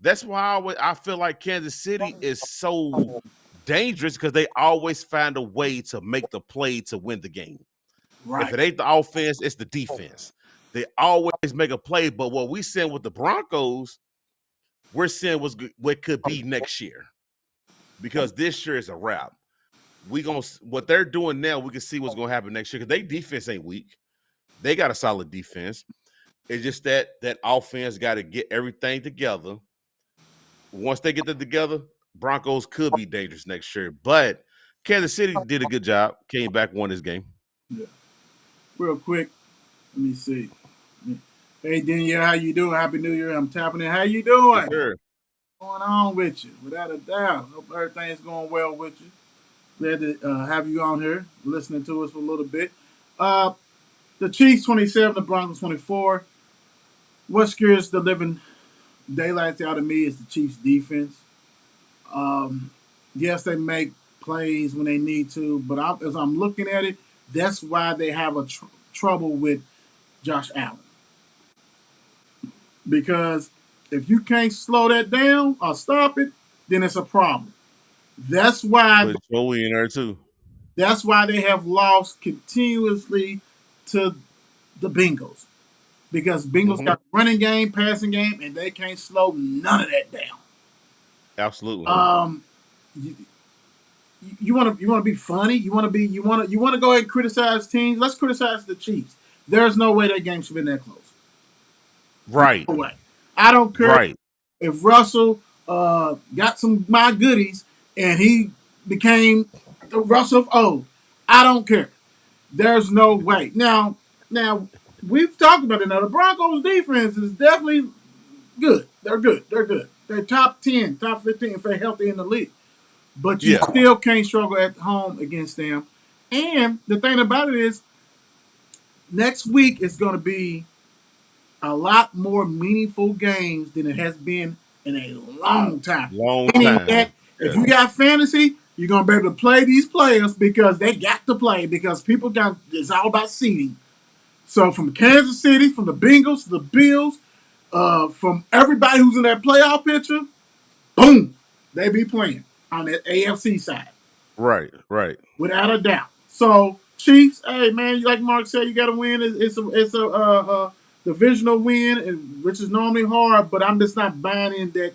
That's why I feel like Kansas City is so dangerous because they always find a way to make the play to win the game. Right. If it ain't the offense, it's the defense. They always make a play. But what we seeing with the Broncos, we're seeing what could be next year. Because this year is a wrap. What they're doing now, we can see what's gonna happen next year. Because their defense ain't weak. They got a solid defense. It's just that offense got to get everything together. Once they get that together, Broncos could be dangerous next year. But Kansas City did a good job. Came back, won this game. Yeah. Real quick, let me see. Hey, Danielle, how you doing? Happy New Year. I'm tapping in. How you doing? Sure. What's going on with you? Without a doubt. Hope everything's going well with you. Glad to have you on here listening to us for a little bit. The Chiefs 27, the Broncos 24. What scares the living daylights out of me is the Chiefs defense. Yes, they make plays when they need to, but as I'm looking at it, that's why they have a trouble with Josh Allen. Because if you can't slow that down or stop it, then it's a problem. That's why. Put Joey in there too. That's why they have lost continuously to the Bengals. Because Bengals got running game, passing game, and they can't slow none of that down. Absolutely. You want to be funny. You want to go ahead and criticize teams. Let's criticize the Chiefs. There's no way that game should have been that close. Right. No way. I don't care if Russell got some my goodies and he became the Russell of old. I don't care. There's no way. Now we've talked about it. Now the Broncos defense is definitely good. They're good. They're top 10, top 15 if they're healthy in the league. But you still can't struggle at home against them. And the thing about it is, next week is going to be a lot more meaningful games than it has been in a long time. If you got fantasy, you're going to be able to play these players because they got to play because it's all about seeding. So from Kansas City, from the Bengals, the Bills, from everybody who's in that playoff picture, boom, they be playing on that AFC side. Right. Without a doubt. So Chiefs, hey man, like Mark said, you got to win. It's a divisional win, which is normally hard, but I'm just not buying in that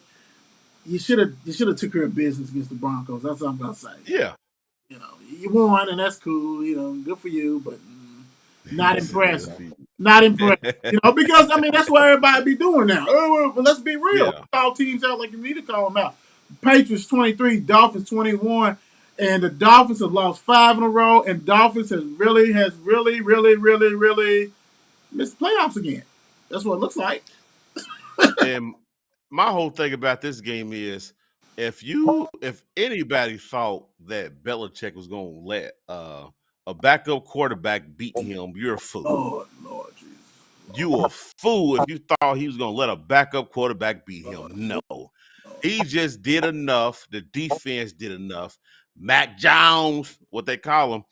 you should have took care of business against the Broncos. That's what I'm gonna say. Yeah. You won, and that's cool. Good for you, but not impressed. Not impressed. Because that's what everybody be doing now. But let's be real. Yeah. Call teams out like you need to call them out. Patriots 23, Dolphins 21, and the Dolphins have lost 5 in a row, and Dolphins has really missed playoffs again. That's what it looks like. And my whole thing about this game is if anybody thought that Belichick was going to let a backup quarterback beat him, you're a fool. Lord Jesus. You a fool if you thought he was going to let a backup quarterback beat him. No. He just did enough. The defense did enough. Mac Jones, what they call him,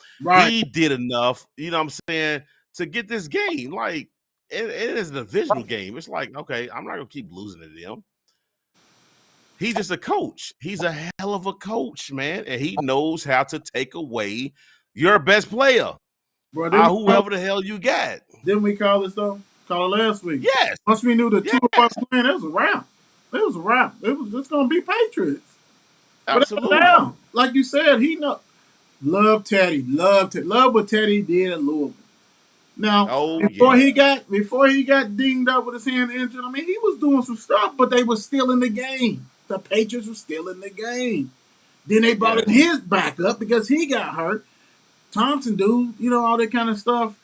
he did enough, you know what I'm saying, to get this game. Like, it is a divisional game. It's like, okay, I'm not going to keep losing to them. He's just a coach. He's a hell of a coach, man, and he knows how to take away your best player, whoever the hell you got. Didn't we call this, though? Call it last week. Yes. Once we knew the two of us playing, it was a wrap. It's going to be Patriots. Absolutely. Like you said, love Teddy. Love what Teddy did at Louisville. Now, before he got dinged up with his hand injured, he was doing some stuff, but they were still in the game. The Patriots were still in the game. Then they brought in his backup because he got hurt. Thompson, dude, all that kind of stuff.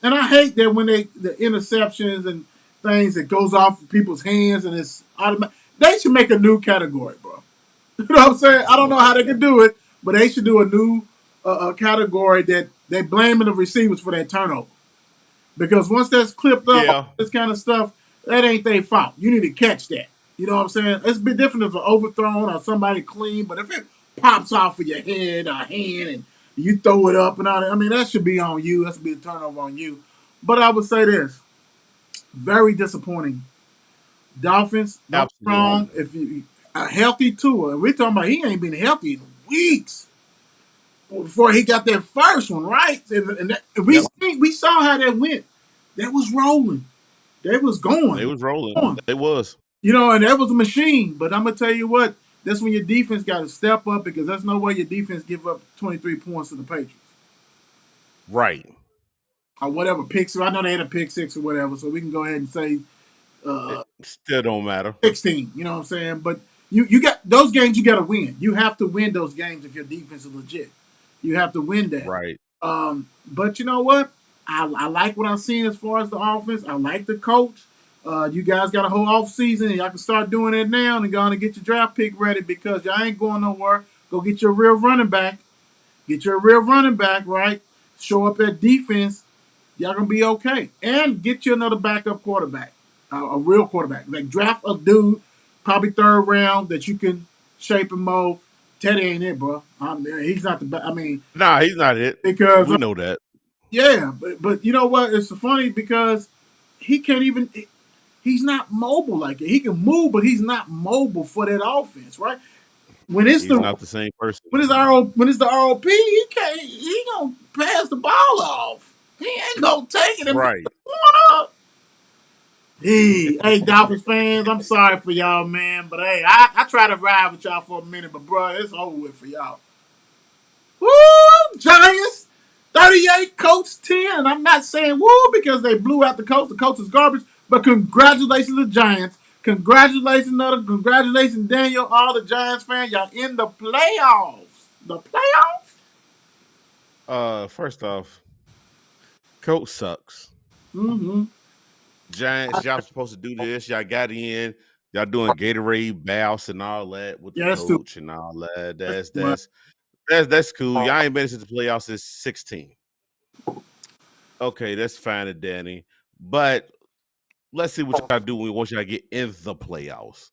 And I hate that when the interceptions things that goes off in people's hands and it's automatic. They should make a new category, bro. You know what I'm saying? I don't know how they can do it, but they should do a new category that they blaming the receivers for that turnover. Because once that's clipped up, Yeah. this kind of stuff, that ain't their fault. You need to catch that. You know what I'm saying? It's a bit different if it's overthrown or somebody clean, but if it pops off of your head or hand and you throw it up and all that, I mean, that should be on you. That should be a turnover on you. But I would say this, very disappointing. Dolphins, don't be Absolutely. wrong. If you a healthy Tua, we're talking about he ain't been healthy in weeks before he got that first one, right? And we saw how that went. That was rolling. They was going. They was rolling. Going. They was. You know, and that was a machine. But I'm gonna tell you what, that's when your defense got to step up because there's no way your defense give up 23 points to the Patriots. Right. Or whatever, pick six. I know they had a pick six or whatever, so we can go ahead and say Still don't matter. 16. You know what I'm saying? But you got those games you got to win. You have to win those games if your defense is legit. You have to win that. Right. But you know what? I like what I'm seeing as far as the offense. I like the coach. You guys got a whole off season, and y'all can start doing it now and going to get your draft pick ready because y'all ain't going nowhere. Go get your real running back. Get your real running back, right? Show up at defense. Y'all gonna be okay. And get you another backup quarterback, a real quarterback. Like draft a dude, probably third round that you can shape and mold. Teddy ain't it, bro. He's not the. I mean, nah, he's not it. Because we know that. Yeah, but you know what? It's funny because he can't even. He's not mobile like it. He can move, but he's not mobile for that offense, right? When it's he's not the same person. When it's the ROP, he can't. He gonna pass the ball off. He ain't gonna take it. Right. Hey, Dolphins fans, I'm sorry for y'all, man. But hey, I try to ride with y'all for a minute, but bro, it's over with for y'all. Woo, Giants, 38, coach 10. And I'm not saying woo because they blew out the coach. The coach is garbage. But congratulations to the Giants. Congratulations, Daniel, all the Giants fans. Y'all in the playoffs. The playoffs? First off, coach sucks. Mm-hmm. Giants, y'all supposed to do this. Y'all got in. Y'all doing Gatorade baths and all that with the coach and all that. That's cool. Y'all ain't been into the playoffs since 16. Okay, that's fine and Danny. But let's see what y'all do once y'all get in the playoffs.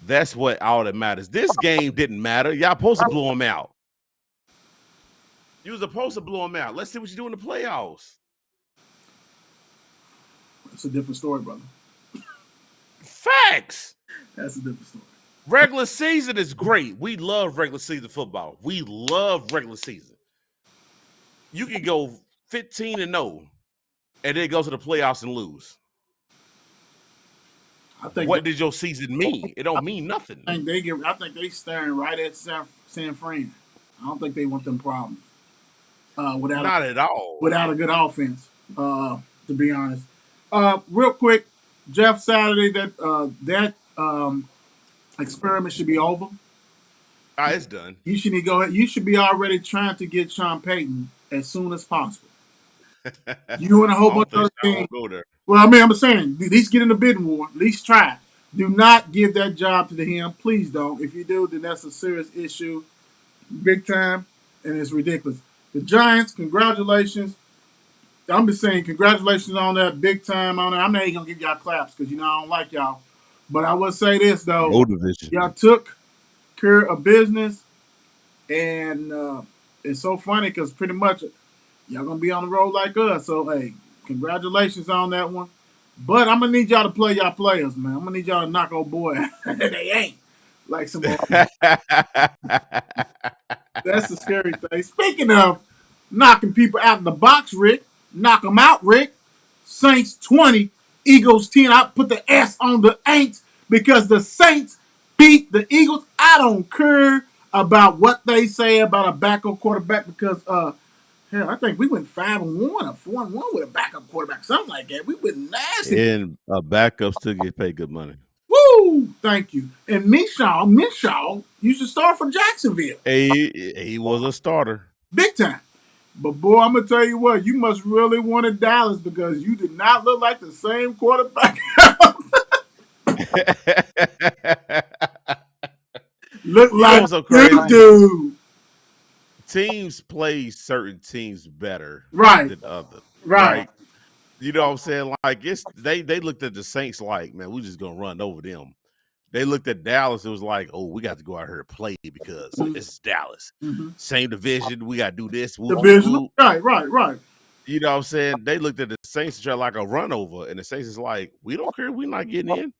That's what all that matters. This game didn't matter. Y'all supposed to blow them out. You was supposed to blow them out. Let's see what you do in the playoffs. That's a different story, brother. Facts. That's a different story. Regular season is great. We love regular season football. We love regular season. You can go 15-0 and then go to the playoffs and lose. What did your season mean? It don't mean nothing. I think they staring right at San Fran. I don't think they want them problems. Not at all. Without a good offense, to be honest. Real quick, Jeff Saturday, that experiment should be over. It's done. You should be already trying to get Sean Payton as soon as possible. You and a whole bunch of other teams. Well, I mean, I'm saying, at least get in the bidding war. At least try. Do not give that job to him. Please don't. If you do, then that's a serious issue, big time, and it's ridiculous. The Giants, congratulations. I'm just saying, congratulations on that, big time on that. I'm not even gonna give y'all claps because I don't like y'all. But I will say this though, y'all took care of business, and it's so funny because pretty much y'all gonna be on the road like us. So hey, congratulations on that one. But I'm gonna need y'all to play y'all players, man. I'm gonna need y'all to knock old boy. They ain't like some. That's the scary thing. Speaking of knocking people out in the box, Rick. Knock them out, Rick. Saints 20, Eagles 10. I put the S on the ain't because the Saints beat the Eagles. I don't care about what they say about a backup quarterback because hell, I think we went 5-1 or 4-1 with a backup quarterback, something like that. We went nasty. And a backup still get paid good money. Woo! Thank you. And Minshew, you should start for Jacksonville. He was a starter. Big time. But boy, I'm gonna tell you what, you must really wanted Dallas because you did not look like the same quarterback. Look You know like what's so you crazy? do. Teams play certain teams better Right, than others, right. right? You know what I'm saying? Like they looked at the Saints like, man, we just gonna run over them. They looked at Dallas. It was like, oh, we got to go out here and play because this is Dallas. Mm-hmm. Same division. We got to do this. Whoop, whoop, Divisional. whoop. Right. You know what I'm saying? They looked at the Saints and tried like a run over, and the Saints is like, we don't care. We're not getting in.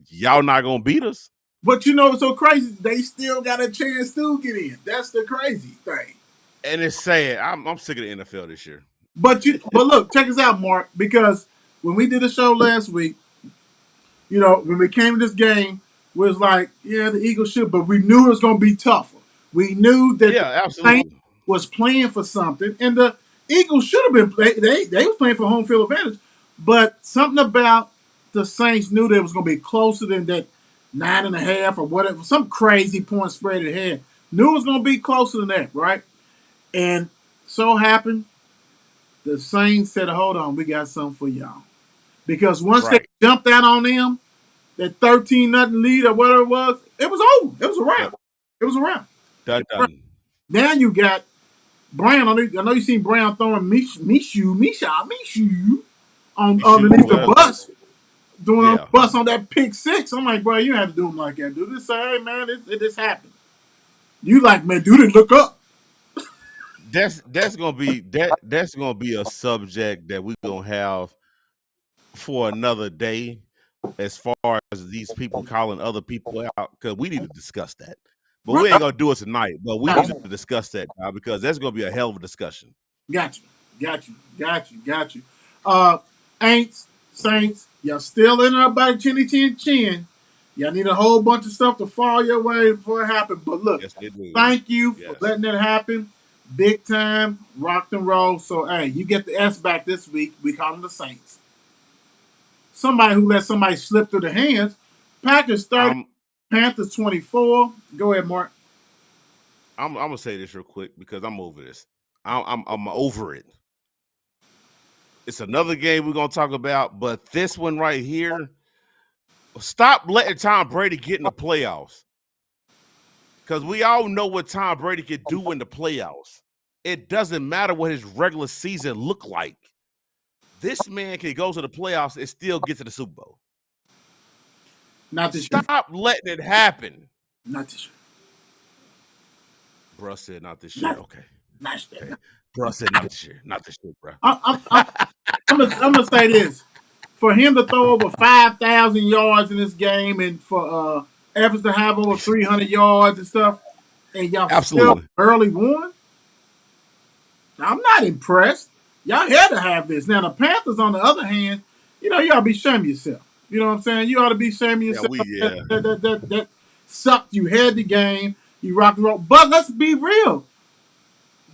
Y'all not gonna beat us. But you know what's so crazy? They still got a chance to get in. That's the crazy thing. And it's sad. I'm sick of the NFL this year. But look, check us out, Mark, because when we did the show last week, you know, when we came to this game, we was like, yeah, the Eagles should, but we knew it was going to be tougher. We knew that Yeah, the Saints absolutely. was playing for something, and the Eagles should have been playing. They was playing for home field advantage, but something about the Saints knew that it was going to be closer than that 9.5 or whatever, some crazy point spread it had. Knew it was going to be closer than that, right? And so happened, the Saints said, "Hold on, we got something for y'all." Because once Right. they jumped out on them, that 13-0 lead or whatever it was over. It was a wrap. It was a wrap. Done. Now you got Brown. I know you seen Brown throwing Mishu on underneath the bus, doing a bus on that pick six. I'm like, bro, you don't have to do them like that. Do this, say, hey man, this happened. You like, man, dude, it look up. That's gonna be that's gonna be a subject that we're gonna have for another day, as far as these people calling other people out, because we need to discuss that. But we ain't gonna do it tonight. But we need to discuss that now because that's gonna be a hell of a discussion. Got you. Aints, Saints, y'all still in there by the chin. Y'all need a whole bunch of stuff to fall your way before it happens. But look, Yes, they do. thank you for letting that happen. Big time, rocked and roll. So, hey, you get the S back this week. We call them the Saints. Somebody who let somebody slip through the hands. Packers 30, Panthers 24. Go ahead, Mark. I'm gonna say this real quick because I'm over this. I'm over it. It's another game we're gonna talk about, but this one right here, stop letting Tom Brady get in the playoffs. Because we all know what Tom Brady can do in the playoffs. It doesn't matter what his regular season look like. This man can go to the playoffs and still get to the Super Bowl. Not this year. Stop letting it happen. Not this year. Bro said not this year. Okay. Not this year. Okay. Bro said not this year. Not this year, bro. I'm gonna say this. For him to throw over 5,000 yards in this game and for Evans to have over 300 yards and stuff, and y'all still early won, I'm not impressed. Y'all had to have this. Now, the Panthers, on the other hand, you know, you ought to be ashamed of yourself. You know what I'm saying? You ought to be ashamed of yourself. That sucked. You had the game. You rocked and roll. But let's be real.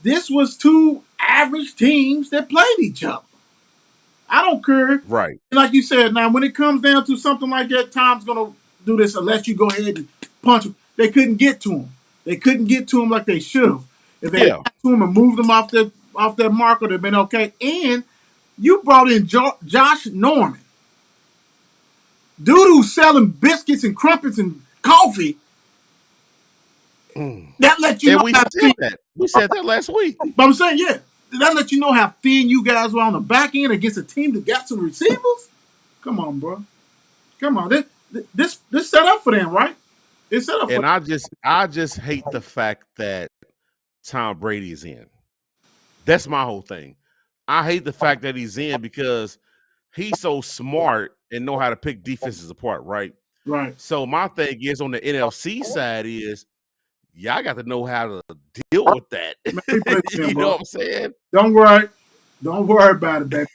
This was two average teams that played each other. I don't care. Right. Like you said, now, when it comes down to something like that, Tom's going to do this unless you go ahead and punch him. They couldn't get to him. They couldn't get to him like they should have. If they got to him and moved him off that marker, they'd been okay. And you brought in Josh Norman. Dude who's selling biscuits and crumpets and coffee. That let you know we said that. We said that last week. But I'm saying, yeah. That let you know how thin you guys were on the back end against a team that got some receivers? Come on, bro. Come on. This set up for them, right? It's set up for them. I just hate the fact that Tom Brady is in. That's my whole thing. I hate the fact that he's in because he's so smart and know how to pick defenses apart, right? Right. So my thing is on the NFC side is y'all got to know how to deal with that. You know what I'm saying? Don't worry about it, baby.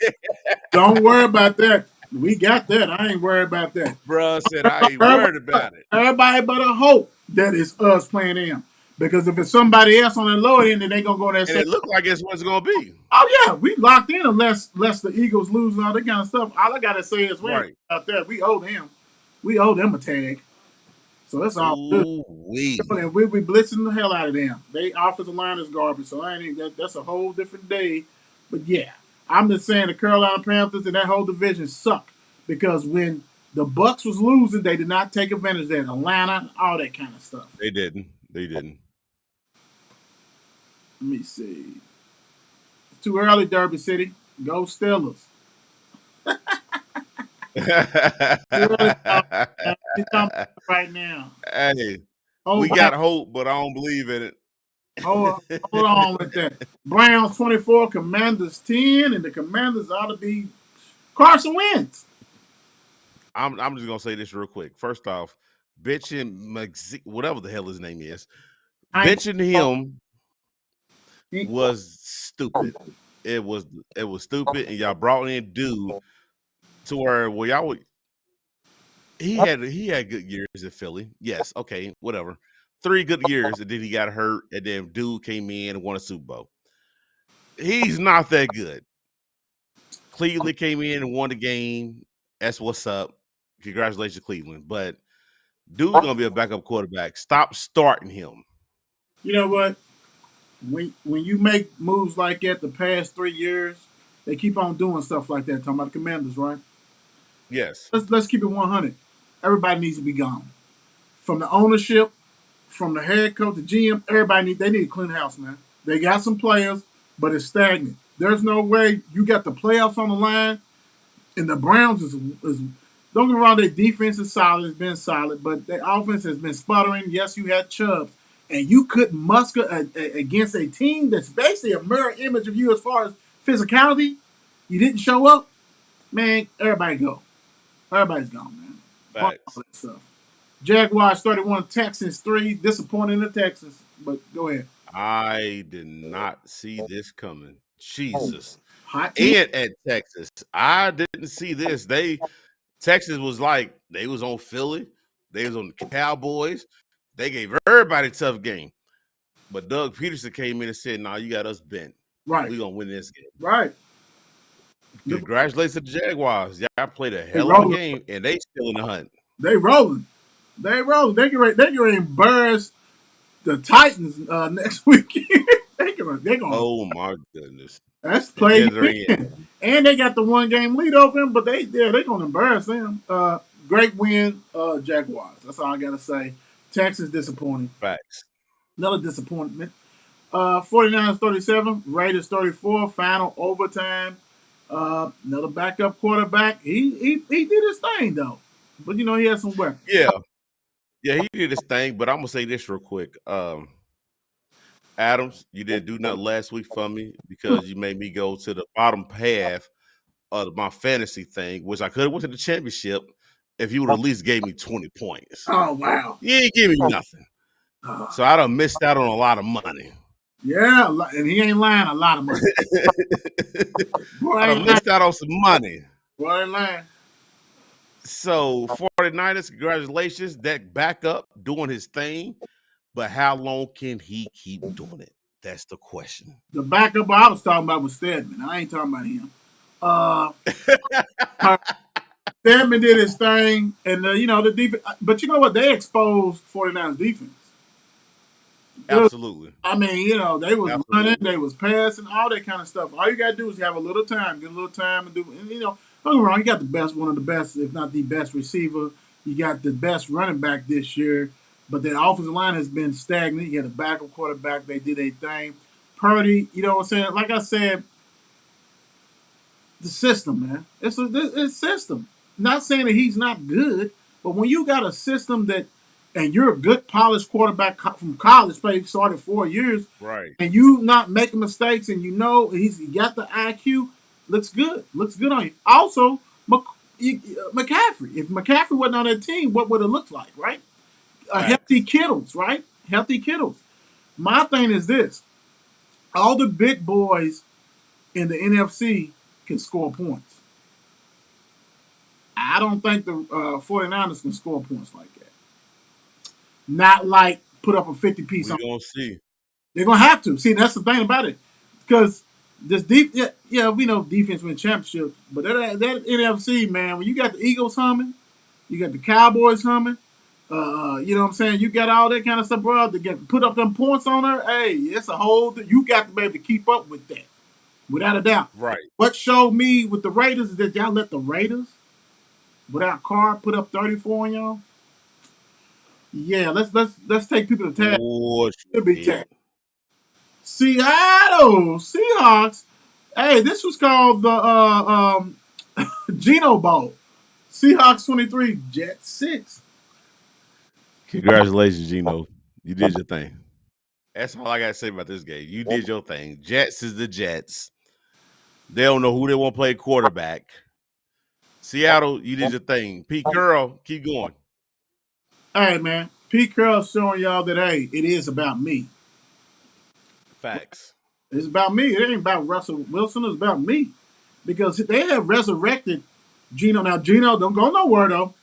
Don't worry about that. We got that. I ain't worried about that. Bruh said I ain't worried about it. Everybody better hope that it's us playing them. Because if it's somebody else on the lower end, then they gonna go there. And it look like it's what's gonna be. Oh yeah, we locked in unless the Eagles lose and all that kind of stuff. All I gotta say is about that. We owe them a tag. So that's all good. Ooh wee. And we'll be blitzing the hell out of them. They offensive line is garbage, so I ain't that's a whole different day. But yeah, I'm just saying the Carolina Panthers and that whole division suck because when the Bucks was losing, they did not take advantage of that. Atlanta, all that kind of stuff. They didn't. They didn't. Let me see. It's too early, Derby City. Go Steelers. Right now. Hey, Oh, we got hope, but I don't believe in it. hold on with that. Browns 24, Commanders 10, and the Commanders ought to be Carson Wentz. I'm just gonna say this real quick. First off, bitching whatever the hell his name is, bitching him was stupid. It was stupid, and y'all brought in dude to where y'all would. He had good years in Philly. Yes, okay, whatever. 3 good years, and then he got hurt, and then dude came in and won a Super Bowl. He's not that good. Cleveland came in and won the game. That's what's up. Congratulations, Cleveland. But dude's gonna be a backup quarterback. Stop starting him. You know what? When you make moves like that the past 3 years, they keep on doing stuff like that. Talking about the Commanders, right? Yes. Let's keep it 100. Everybody needs to be gone. From the ownership, from the head coach, the GM, they need to clean house, man. They got some players, but it's stagnant. There's no way you got the playoffs on the line, and the Browns is don't get me wrong, their defense is solid, it's been solid, but their offense has been sputtering. Yes, you had Chubb, and you couldn't muster against a team that's basically a mirror image of you as far as physicality. You didn't show up, man. Everybody go. Everybody's gone, man. Facts. All that stuff. Jaguars 31, Texans 3. Disappointing the Texans, but go ahead. I did not see this coming. Jesus. Hot team. And at Texas, I didn't see this. Texas was like, they was on Philly. They was on the Cowboys. They gave everybody a tough game. But Doug Peterson came in and said, "Nah, you got us bent. Right. We're going to win this game." Right. Congratulations to the Jaguars. Y'all played a hell of a game, and they still in the hunt. They rolling. They get ready to embarrass the Titans next weekend. they're going. Oh my goodness. That's play again. And they got the 1-game lead over them, but they're going to embarrass them. Great win, Jaguars. That's all I got to say. Texas disappointing. Facts. Another disappointment. 49ers 37, Raiders 34, final overtime. Another backup quarterback. He did his thing though, but he had some weapons. Yeah, he did his thing. But I'm gonna say this real quick. Adams, you didn't do nothing last week for me because you made me go to the bottom half of my fantasy thing, which I could have went to the championship if you would at least gave me 20 points. Oh wow! You ain't give me nothing, so I done missed out on a lot of money. Yeah, and he ain't lying. A lot of money. Boy, I done missed out on some money. Boy, ain't lying. So 49ers, congratulations. That backup doing his thing. But how long can he keep doing it? That's the question. The backup I was talking about was Stedman. I ain't talking about him. Stedman did his thing, and the defense. But you know what? They exposed 49ers defense. Absolutely. I mean, they was running, they was passing, all that kind of stuff. All you gotta do is have a little time, get a little time, and do. And don't get me wrong, you got the best, one of the best, if not the best receiver. You got the best running back this year, but the offensive line has been stagnant. You got a backup quarterback; they did a thing. Purdy, you know what I'm saying? Like I said, the system, man. It's a system. Not saying that he's not good, but when you got a system that. And you're a good polished quarterback from college, played started 4 years, right? And you not making mistakes, and he got the IQ. Looks good on you. Also, McCaffrey. If McCaffrey wasn't on that team, what would it look like, right? Healthy Kittles, right? Healthy Kittles. My thing is this: all the big boys in the NFC can score points. I don't think the 49ers can score points like that. Not like put up a 50-piece. We're going to see. They're going to have to. See, that's the thing about it. Because this we know defense win championships, but that NFC, man, when you got the Eagles humming, you got the Cowboys humming, You know what I'm saying? You got all that kind of stuff, bro. To get put up them points on her. Hey, it's a whole. You got to be able to keep up with that, without a doubt. Right. What showed me with the Raiders is that y'all let the Raiders, without Carr, put up 34 on y'all. Yeah, let's take people to task. Oh, It'll be task. Seattle Seahawks. Hey, this was called the Geno Bowl. Seahawks 23, Jets 6. Congratulations, Geno. You did your thing. That's all I gotta say about this game. You did your thing. Jets is the Jets. They don't know who they want to play quarterback. Seattle, you did your thing. Pete Carroll, keep going. Hey, man. Pete Carroll's showing y'all that, hey, it is about me. Facts. It's about me. It ain't about Russell Wilson. It's about me. Because they have resurrected Geno. Now, Geno, don't go nowhere, though.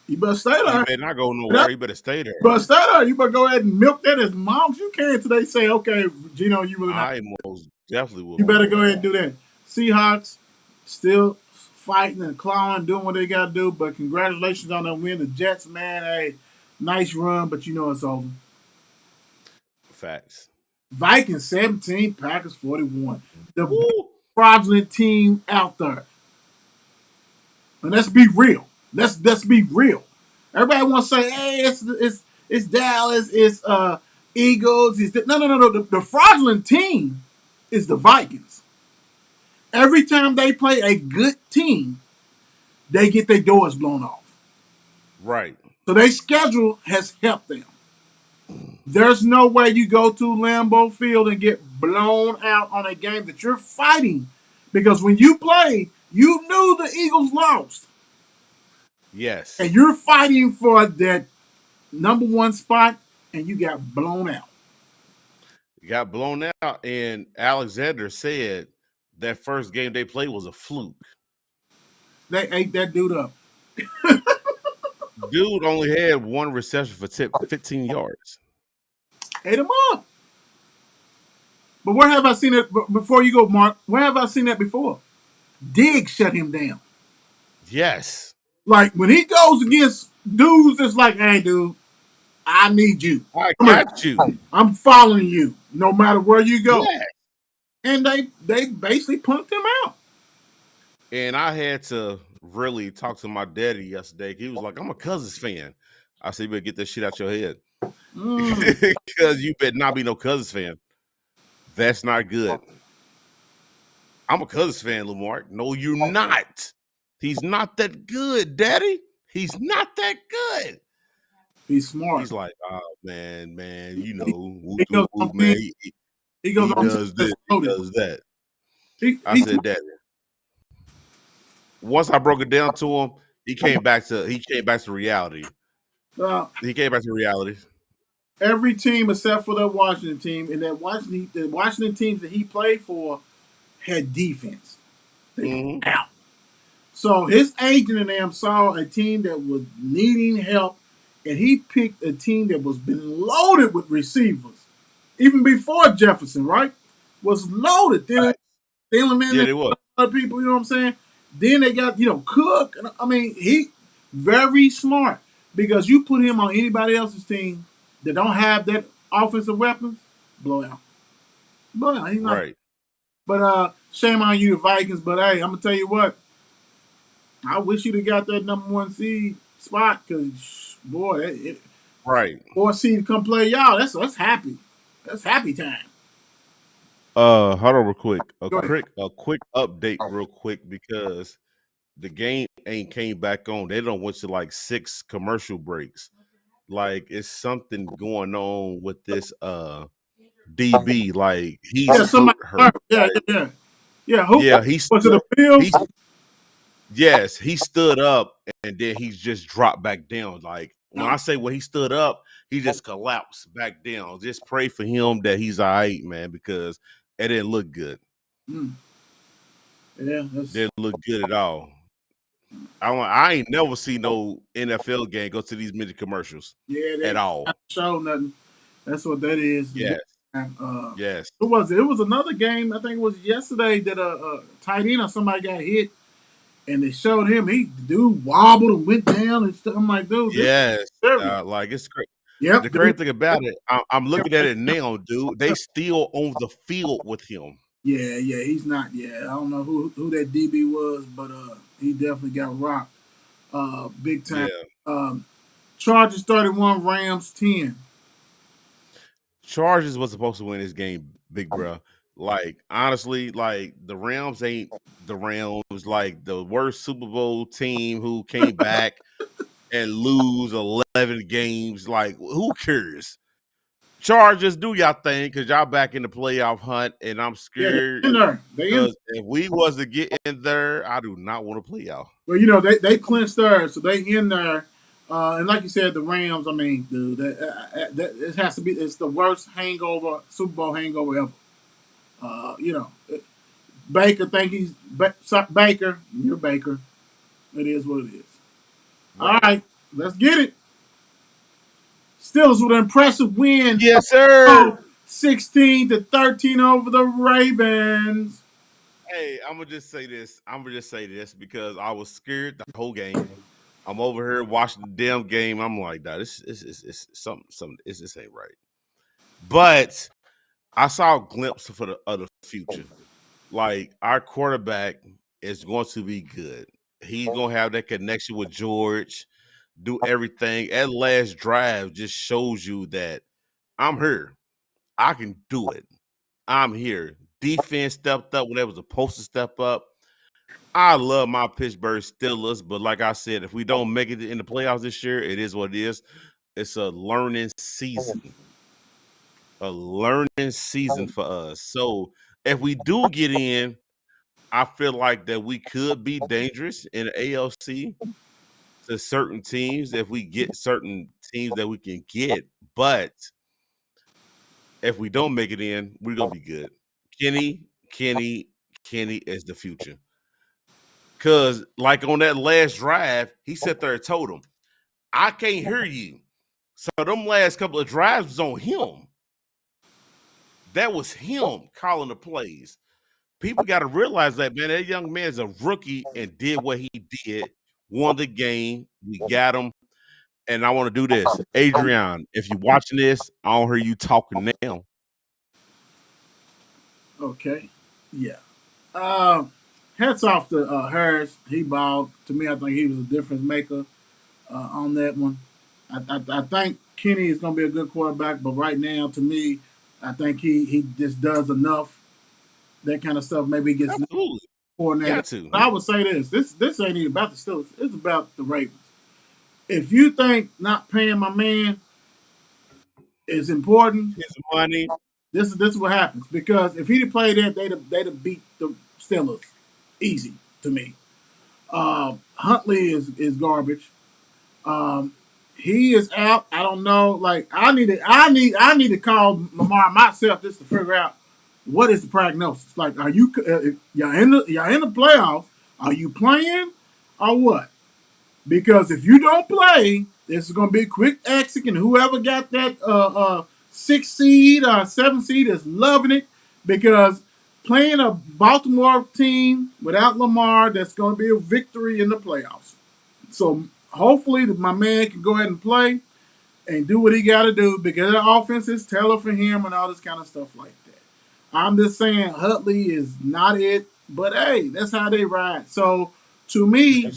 You better stay there. You better not go nowhere. You better stay there. But stay there. You better go ahead and milk that as long as you can until they say, okay, Geno, you really not. I most definitely will. You better go ahead and do that. Seahawks still fighting and clawing, doing what they got to do. But congratulations on them win. The Jets, man, hey, nice run, but you know it's over. Facts. Vikings 17, Packers 41. The fraudulent team out there. And let's be real. Let's be real. Everybody wants to say, hey, it's Dallas, it's Eagles. No. The fraudulent team is the Vikings. Every time they play a good team, they get their doors blown off. Right. So their schedule has helped them. There's no way you go to Lambeau Field and get blown out on a game that you're fighting. Because when you played, you knew the Eagles lost. Yes. And you're fighting for that number one spot, and you got blown out. You got blown out, and Alexander said that first game they played was a fluke. They ate that dude up. Dude only had one reception for 15 yards. Ate him up. But where have I seen it? Before you go, Mark, where have I seen that before? Diggs shut him down. Yes. Like, when he goes against dudes that's like, hey, dude, I need you. I got you. I'm following you no matter where you go. Yeah. And they basically punked him out. And I had to really talk to my daddy yesterday. He was like, I'm a Cousins fan. I said, you better get that shit out your head. Because you better not be no Cousins fan. That's not good. I'm a Cousins fan, Lamar. No, you're not. He's not that good, Daddy. He's not that good. He's smart. He's like, oh, man, you know, he does this, he does that. I said, Daddy. Once I broke it down to him, he came back to reality. He came back to reality. Every team except for the Washington team, and the Washington teams that he played for had defense. Out. So his agent and them saw a team that was needing help, and he picked a team that was been loaded with receivers. Even before Jefferson, right? Was loaded. Then they was. Other people, you know what I'm saying? Then they got, Cook. I mean, he very smart because you put him on anybody else's team that don't have that offensive weapons, blowout. He's not. Right. But shame on you, the Vikings. But hey, I'm gonna tell you what. I wish you'd have got that number one seed spot because boy, right. 4 seed come play y'all. That's happy. That's happy time. Hold on real quick. A quick update real quick because the game ain't came back on. They don't went to like 6 commercial breaks. Like it's something going on with this DB. Like he's hurt. Yeah. He was it a field? Yes, he stood up and then he just dropped back down. Like when I say when he stood up, he just collapsed back down. Just pray for him that he's all right, man, because it didn't look good. Yeah, didn't look good at all. I ain't never seen no NFL game go to these mini commercials. At all. Show nothing. That's what that is. Yes. Yes. Who was it? It was another game. I think it was yesterday that a tight end or somebody got hit, and they showed him. The dude wobbled and went down and stuff. I'm like, dude, this is Yes, serious. like it's crazy. Yep, The crazy dude. thing about it, I'm looking at it now, dude. They still on the field with him. Yeah, he's not. Yeah, I don't know who that DB was, but he definitely got rocked, big time. Yeah. Chargers 31, Rams 10. Chargers was supposed to win this game, big bro. Like honestly, like the Rams ain't the Rams. Like the worst Super Bowl team who came back and lose 11 games. Like who cares? Chargers, do y'all thing because y'all back in the playoff hunt, and I'm Yeah, scared they in there. because if we was to get in there, I do not want to play y'all. Well, they clinched theirs, so they in there. And like you said, the Rams. I mean, dude, that it has to be. It's the worst hangover, Super Bowl hangover ever. Baker think he's Baker. You're Baker. It is what it is. Right. All right, let's get it. Steelers with an impressive win. Yes, sir. 16-13 over the Ravens. Hey, I'm gonna just say this. Because I was scared the whole game. I'm over here watching the damn game. I'm like, nah, this is something. This ain't right. But I saw a glimpse for the future. Like our quarterback is going to be good. He's gonna have that connection with George. Do everything. That last drive just shows you that I'm here. I can do it. I'm here. Defense stepped up when they was supposed to step up. I love my Pittsburgh Steelers, but like I said, if we don't make it in the playoffs this year, it is what it is. It's a learning season. A learning season for us. So if we do get in, I feel like that we could be dangerous in the ALC to certain teams if we get certain teams that we can get. But if we don't make it in, we're gonna be good. Kenny is the future. Cause like on that last drive, he sat there and told him, I can't hear you. So them last couple of drives was on him. That was him calling the plays. People got to realize that, man, that young man's a rookie and did what he did, won the game. We got him. And I want to do this. Adrian, if you're watching this, I don't hear you talking now. Okay. Yeah. Hats off to Harris. He balled. To me, I think he was a difference maker on that one. I think Kenny is going to be a good quarterback, but right now, to me, I think he just does enough. That kind of stuff. Maybe he gets Absolutely. coordinated. Got to. But I would say this ain't even about the Steelers. It's about the Ravens. If you think not paying my man is important, His money. this is what happens. Because if he'd played that, they'd have beat the Steelers easy to me. Huntley is garbage. He is out. I don't know. Like I need to call Lamar myself just to figure out what is the prognosis. Like, are you y'all in the playoffs? Are you playing or what? Because if you don't play, this is going to be a quick exit, and whoever got that 6 seed or 7 seed is loving it because playing a Baltimore team without Lamar, that's going to be a victory in the playoffs. So hopefully my man can go ahead and play and do what he got to do because the offense is tailored for him and all this kind of stuff like that. I'm just saying Huntley is not it, but hey, that's how they ride. So to me,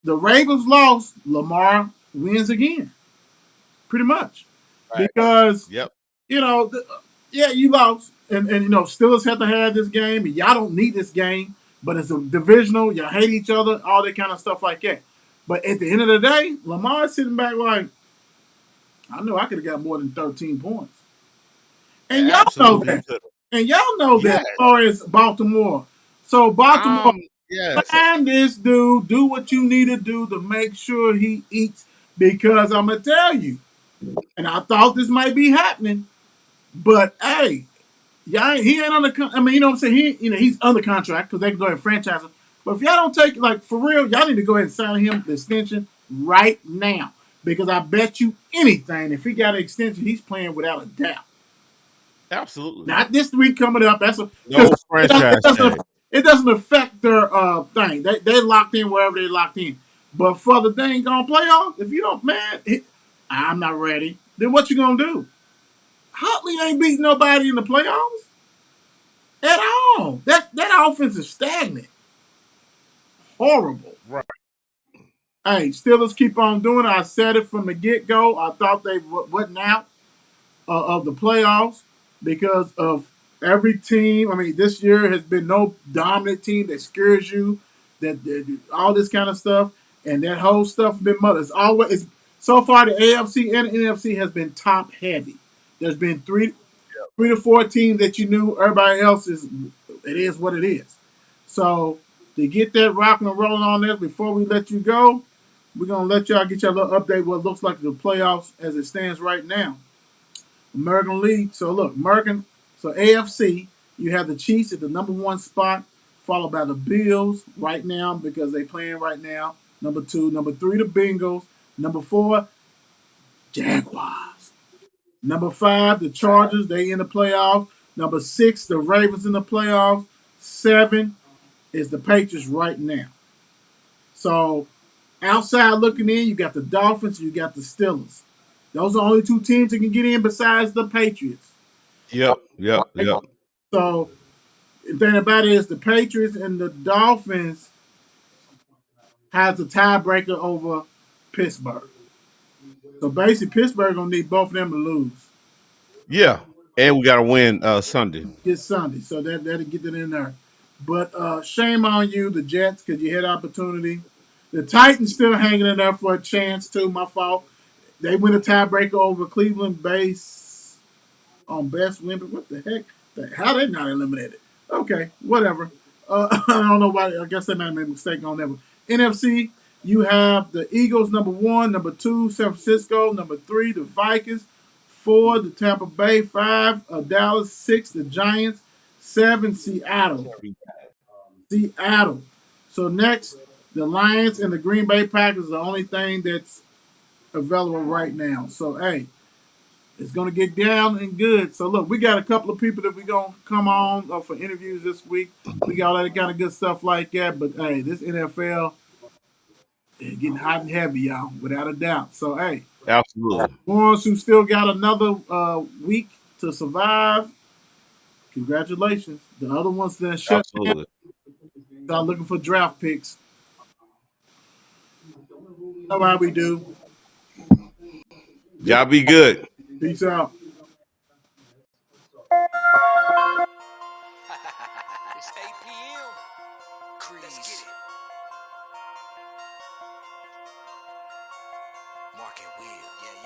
the Ravens lost, Lamar wins again, pretty much, Right. because Yep. you lost, and Steelers have to have this game, and y'all don't need this game, but it's a divisional. Y'all hate each other, all that kind of stuff like that. But at the end of the day, Lamar's sitting back like, I know I could have got more than 13 points, and y'all know that, as far as Baltimore. So Baltimore. Yes. Find this dude, do what you need to do to make sure he eats. Because I'm gonna tell you, and I thought this might be happening, but hey, he ain't under. I mean, you know what I'm saying? He's under contract because they can go ahead and franchise him. But if y'all don't take for real, y'all need to go ahead and sign him the extension right now. Because I bet you anything, if he got an extension, he's playing without a doubt. Absolutely. Not this week coming up. That's no franchise tag. it doesn't affect their thing. They locked in wherever they locked in. But for the dang on playoffs, if you don't, man, I'm not ready. Then what you gonna do? Huntley ain't beating nobody in the playoffs at all. That offense is stagnant, horrible. Right. Hey, Steelers keep on doing it. I said it from the get go. I thought they wasn't out of the playoffs because of every team. I mean, this year has been no dominant team that scares you, that all this kind of stuff, and that whole stuff has been mud. It's always so far the AFC and the NFC has been top heavy. There's been three to four teams that you knew. Everybody else is what it is. So to get that rocking and rolling on this before we let you go, we're gonna let y'all get y'all a little update what it looks like the playoffs as it stands right now. American League. So look, AFC, you have the Chiefs at the number 1 spot, followed by the Bills right now because they playing right now. Number 2, number 3, the Bengals. Number 4, Jaguars. Number 5, the Chargers. They in the playoffs. Number 6, the Ravens in the playoffs. 7 is the Patriots right now. So outside looking in, you got the Dolphins, you got the Steelers. Those are the only 2 teams that can get in besides the Patriots. Yep. So the thing about it is the Patriots and the Dolphins has a tiebreaker over Pittsburgh. So basically, Pittsburgh gonna need both of them to lose. Yeah, and we got to win Sunday. This Sunday, so that'll get it in there. But shame on you, the Jets, because you had opportunity. The Titans still hanging in there for a chance too. My fault. They win a tiebreaker over Cleveland base on best win. But what the heck? How they not eliminated? Okay, whatever. I don't know why. I guess they might have made a mistake on that one. NFC, you have the Eagles number 1, number 2, San Francisco, number 3, the Vikings, 4, the Tampa Bay, 5, Dallas, 6, the Giants, 7, Seattle. So next, the Lions and the Green Bay Packers are the only thing that's available right now. So, hey, it's going to get down and good. So, look, we got a couple of people that we're going to come on for interviews this week. We got all that kind of good stuff like that. But, hey, this NFL is getting hot and heavy, y'all, without a doubt. So, hey. Absolutely. Ones who still got another week to survive, congratulations. The other ones that shut down, start looking for draft picks. That's how we do. Y'all be good. Peace out. It's 8 p.m. Let's get it. Mark and Will, yeah.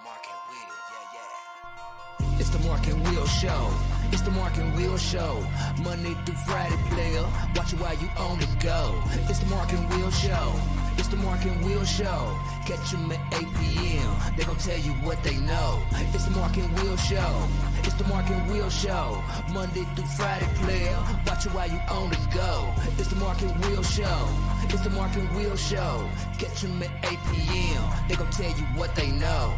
Mark and Will, yeah. It's the Mark and Will Show. It's the Mark and Will Show. Monday through Friday, player. Watch it while you on the go. It's the Mark and Will Show. It's the Mark and Will Show. Catch them at 8 p.m. They gon' tell you what they know. It's the Mark and Will Show. It's the Mark and Will Show. Monday through Friday, player. Watch it while you on the go. It's the Mark and Will Show. It's the Mark and Will Show. Catch them at 8 p.m. They gon' tell you what they know.